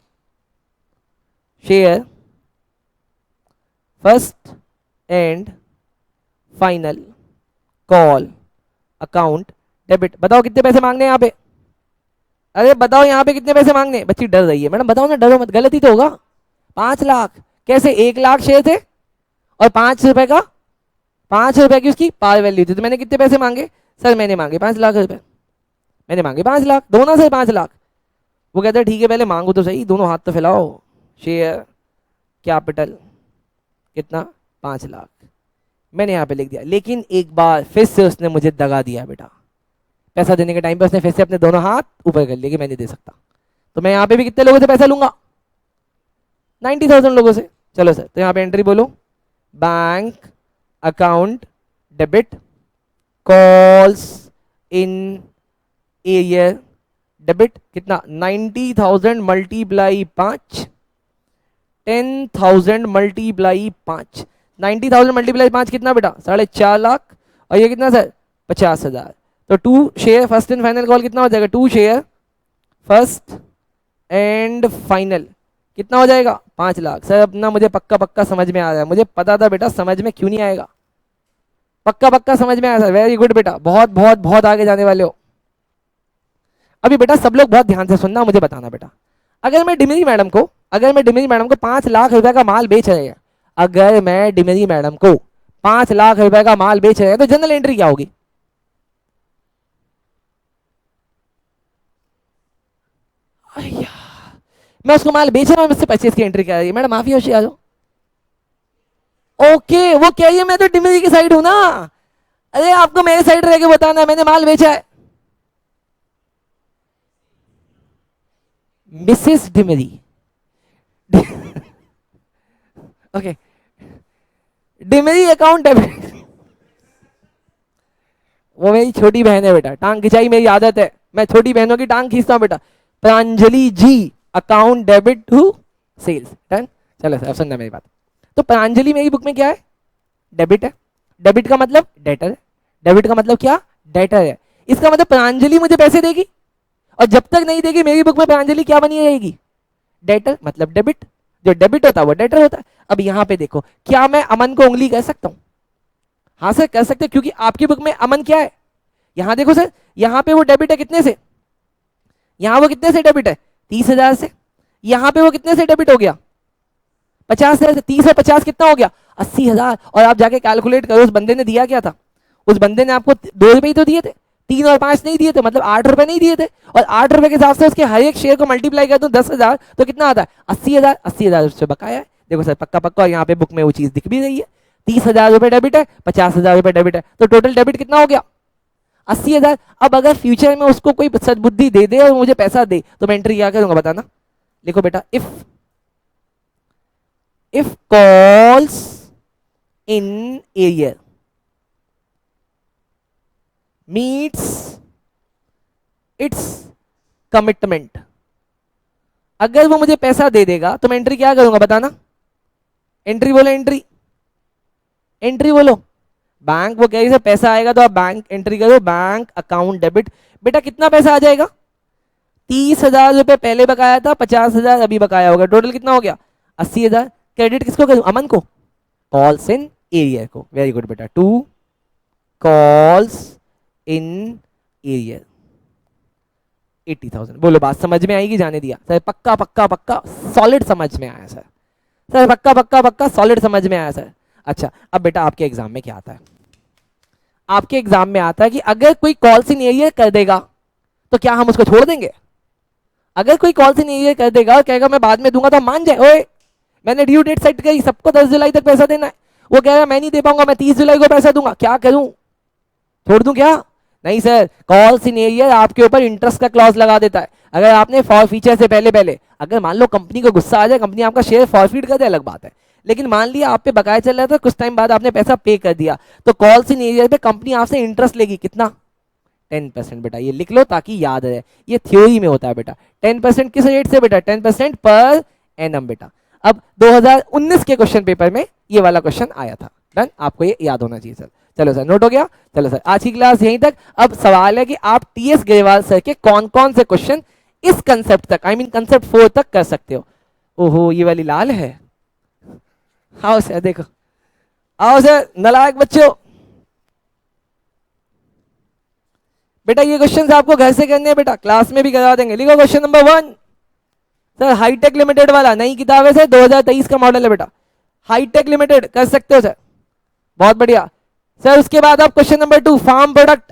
Share first and final call account debit. बताओ कितने पैसे मांगने हैं यहाँ पे? अरे बताओ यहाँ पे कितने पैसे मांगने? बच्ची डर रही है। मैडम बताओ ना, डरो मत, गलत ही तो होगा। 5 लाख। कैसे? 1 लाख शेयर थे और 5 रुपए का, 5 रुपए की उसकी पार वैल्यू थी, तो मैंने कितने पैसे मांगे? सर मैंने मांगे 5 लाख रुपए, मैंने मांगे 5 लाख, दो ना सर 5 लाख। वो कहता है ठीक है पहले मांगो तो सही, दोनों हाथ तो फैलाओ। शेयर कैपिटल कितना? 5 लाख। मैंने यहाँ पे लिख दिया, लेकिन एक बार फिर से उसने मुझे दगा दिया बेटा। पैसा देने के टाइम पे उसने फिर से अपने दोनों हाथ ऊपर कर लिए कि मैं नहीं दे सकता। तो मैं यहाँ पे भी कितने लोगों से पैसा लूंगा? 90,000 लोगों से। चलो सर तो यहाँ पे एंट्री बोलो, bank account debit calls in arrear debit कितना? 90,000 मल्टीप्लाई 5, 10,000 मल्टीप्लाई 5। 90,000 मल्टीप्लाई 5 कितना बेटा? 4.5 लाख। और ये कितना सर? 50,000। तो to share first and final call कितना हो जाएगा? To share first and final कितना हो जाएगा? 5 लाख। सर अपना मुझे पक्का पक्का समझ में आ रहा है, मुझे पता था बेटा समझ में क्यों नहीं आएगा, पक्का पक्का समझ में आया सर। वेरी गुड बेटा, बहुत बहुत बहुत आगे जाने वाले हो। अभी बेटा सब लोग बहुत ध्यान से सुनना, मुझे बताना बेटा, अगर मैं डिमरी मैडम को 5 लाख रुपए का माल बेच रहे हैं, अगर मैं डिमरी मैडम को 5 लाख रुपए का माल बेच रहे हैं तो जनरल एंट्री क्या होगी? मैं उसको माल बेच रहा हूं, मुझसे 25 की एंट्री क्या है? मैडम माफी होशियार हो। ओके वो कह रही है मैं तो डिमरी की साइड हूं ना। अरे आपको मेरे साइड रह के बताना है, मैंने माल बेचा है। Mrs Dimri okay, Dimri account debit वो मेरी छोटी बहन है बेटा, टांग खिंचाई मेरी आदत है, मैं छोटी बहनों की टांग खींचता हूँ बेटा। Pranjali ji account debit to sales, done. चलो सर अब सुनना मेरी बात। तो प्रांजलि मेरी बुक में क्या है? डेबिट है। डेबिट का मतलब डेटर है। डेबिट का मतलब क्या? डेटर है। इसका मतलब प्रांजलि मुझे पैसे देगी, और जब तक नहीं देगी मेरी बुक में प्रांजलि क्या बनी रहेगी? डेटर, मतलब डेबिट। जो डेबिट होता है वो डेटर होता है। अब यहां पे देखो, क्या मैं अमन को उंगली कह सकता हूं? हाँ सर कह सकते हैं, क्योंकि आपकी बुक में अमन क्या है? यहां देखो सर, यहां पे वो डेबिट है कितने से? यहां वो कितने से डेबिट है? 30,000 से। यहां पे वो कितने से डेबिट हो गया? 50,000 से। 30 और 50 कितना हो गया? 80,000। और आप जाके कैलकुलेट करो उस बंदे ने दिया क्या था? उस बंदे ने आपको 2 रुपए ही तो दिए थे, 3 और 5 नहीं दिए थे, मतलब 8 रुपए नहीं दिए थे। और 8 रुपए के हिसाब से उसके हर एक शेयर को मल्टीप्लाई कर दूं 10,000 तो कितना आता है? 80,000। 80,000 उससे बकाया है। देखो सर पक्का पक्का, और यहाँ पे बुक में वो चीज दिख भी रही है। 30,000 रुपए डेबिट है, 50,000 रुपए डेबिट है, तो टोटल डेबिट कितना हो गया? 80,000। अब अगर फ्यूचर में उसको कोई सद्बुद्धि दे दे और मुझे पैसा दे तो मैं एंट्री क्या करूंगा बताना? लिखो बेटा, if calls in arrear meets it's commitment, अगर वो मुझे पैसा दे देगा तो मैं एंट्री क्या करूंगा बताना? एंट्री बोलो, एंट्री, एंट्री बोलो। बैंक वो कह रही है पैसा आएगा तो आप बैंक एंट्री करो, बैंक अकाउंट डेबिट। बेटा कितना पैसा आ जाएगा? 30,000 रुपए पहले बकाया था, 50,000 अभी बकाया होगा, टोटल कितना हो गया? 80,000। क्रेडिट किसको करूं? अमन को? कॉल्स इन एरियर को। वेरी गुड बेटा, टू कॉल्स इन एरियर 80,000। बोलो बात समझ में आएगी? जाने दिया सर? पक्का पक्का पक्का सॉलिड समझ में आया सर? सर पक्का पक्का पक्का सॉलिड समझ में आया सर? अच्छा अब बेटा आपके एग्जाम में क्या आता है? आपके एग्जाम में आता है कि अगर कोई कॉल्स इन एरियर कर देगा तो क्या हम उसको छोड़ देंगे? अगर कोई कॉल्स इन एरियर कर देगा और कहेगा मैं बाद में दूंगा तो हम मान जाए, ओए मैंने ड्यू डेट सेट करी, सबको 10 जुलाई तक पैसा देना है, वो कहेगा मैं नहीं दे पाऊंगा, मैं 30 जुलाई को पैसा दूंगा, क्या करूं? छोड़ दूं क्या? नहीं सर, कॉल्स इन एरियर आपके ऊपर इंटरेस्ट का क्लॉज लगा देता है। अगर आपने फॉर फीचर से पहले पहले, अगर मान लो कंपनी को गुस्सा आ जाए, कंपनी आपका शेयर फॉरफीट कर दे अलग बात है, लेकिन मान लिया आप पे बकाया चल रहा था, कुछ टाइम बाद आपने पैसा पे कर दिया, तो कॉल्स इन एरियर पे कंपनी आपसे इंटरेस्ट लेगी कितना? 10%। बेटा ये लिख लो ताकि याद रहे, ये थ्योरी में होता है बेटा। 10% किस रेट से बेटा? 10% पर एनम बेटा। अब 2019 के क्वेश्चन पेपर में ये वाला क्वेश्चन आया था, डन, आपको ये याद होना चाहिए सर। चलो सर नोट हो गया? चलो सर आज की क्लास यहीं तक। अब सवाल है कि आप टीएस ग्रेवाल सर के कौन कौन से क्वेश्चन इस कंसेप्ट तक, आई मीन कंसेप्ट 4 तक कर सकते हो। ओहो ये वाली लाल है, आओ सर देखो, आओ सर नालायक बच्चों। बेटा ये क्वेश्चंस आपको घर से करने हैं बेटा, क्लास में भी करा देंगे। लिखो question number 1 sir, Hitech limited वाला, नई किताब है सर, 2023 का मॉडल है बेटा, हाईटेक लिमिटेड कर सकते हो सर, बहुत बढ़िया सर। उसके बाद आप question number 2 farm product,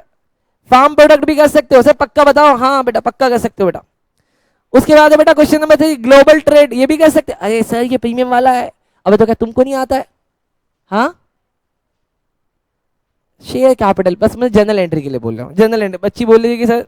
farm product भी कर सकते हो सर, पक्का बताओ? हाँ बेटा पक्का कर सकते हो बेटा। उसके बाद है बेटा क्वेश्चन नंबर 3 ग्लोबल ट्रेड, ये भी कर सकते। अरे सर ये प्रीमियम वाला है, अबे तो क्या तुमको नहीं आता है? हाँ शेयर कैपिटल, बस मैं जनरल एंट्री के लिए बोल रहा हूँ, जनरल एंट्री। बच्ची बोल रही है कि सर,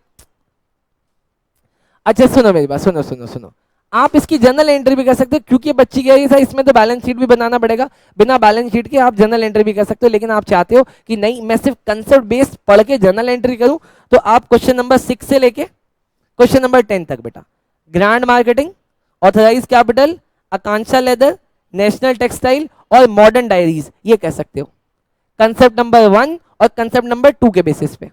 अच्छा सुनो मेरी बात, सुनो सुनो सुनो, आप इसकी जनरल एंट्री भी कर सकते हो, क्योंकि बच्ची कह रही है सर इसमें तो बैलेंस शीट भी बनाना पड़ेगा, बिना बैलेंस शीट के आप जनरल एंट्री भी कर सकते हो, लेकिन आप चाहते हो कि नहीं मैं सिर्फ कंसेप्ट बेस्ड पढ़ के जनरल एंट्री करूं, तो आप क्वेश्चन नंबर 6 से लेके क्वेश्चन नंबर 10 तक बेटा, ग्रांड मार्केटिंग, ऑथराइज कैपिटल, आकांक्षा लेदर, नेशनल टेक्सटाइल और मॉडर्न डायरीज, ये कह सकते हो कंसेप्ट नंबर 1 और कंसेप्ट नंबर 2 के बेसिस पे।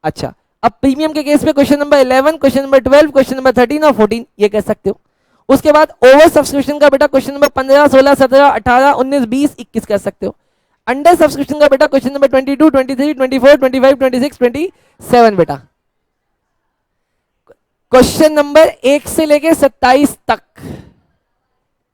अच्छा अब प्रीमियम के केस में question number 11, question number 12, question number 13 और 14 ये कह सकते हो। उसके बाद ओवर सब्सक्रिप्शन का बेटा क्वेश्चन नंबर 15, 16, 17, 18, 19, 20, 21 कह सकते हो। अंडर सब्सक्रिप्शन का बेटा क्वेश्चन नंबर 22, 23, 24, 25, 26, 27 बेटा। क्वेश्चन नंबर 1 से लेके 27 तक,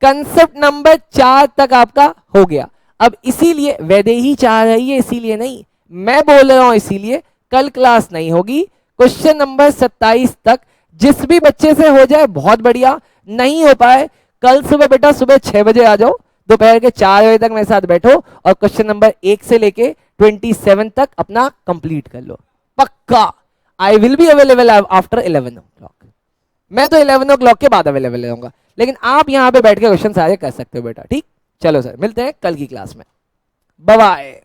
कंसेप्ट नंबर 4 तक आपका हो गया। अब इसीलिए वैदेही चाह रही है, इसीलिए नहीं मैं बोल रहा हूं, इसीलिए कल क्लास नहीं होगी, क्वेश्चन नंबर 27 तक जिस भी बच्चे से हो जाए बहुत बढ़िया, नहीं हो पाए कल सुबह बेटा सुबह 6 बजे आ जाओ, दोपहर के 4 बजे तक मेरे साथ बैठो और क्वेश्चन नंबर 1 से लेके 27 तक अपना कंप्लीट कर लो, पक्का। I will be available after 11 o'clock, मैं तो 11 o'clock के बाद अवेलेबल रहूंगा, लेकिन आप यहां पे बैठ के क्वेश्चन सारे कर सकते हो बेटा, ठीक। चलो सर मिलते हैं कल की क्लास में, बाय बाय।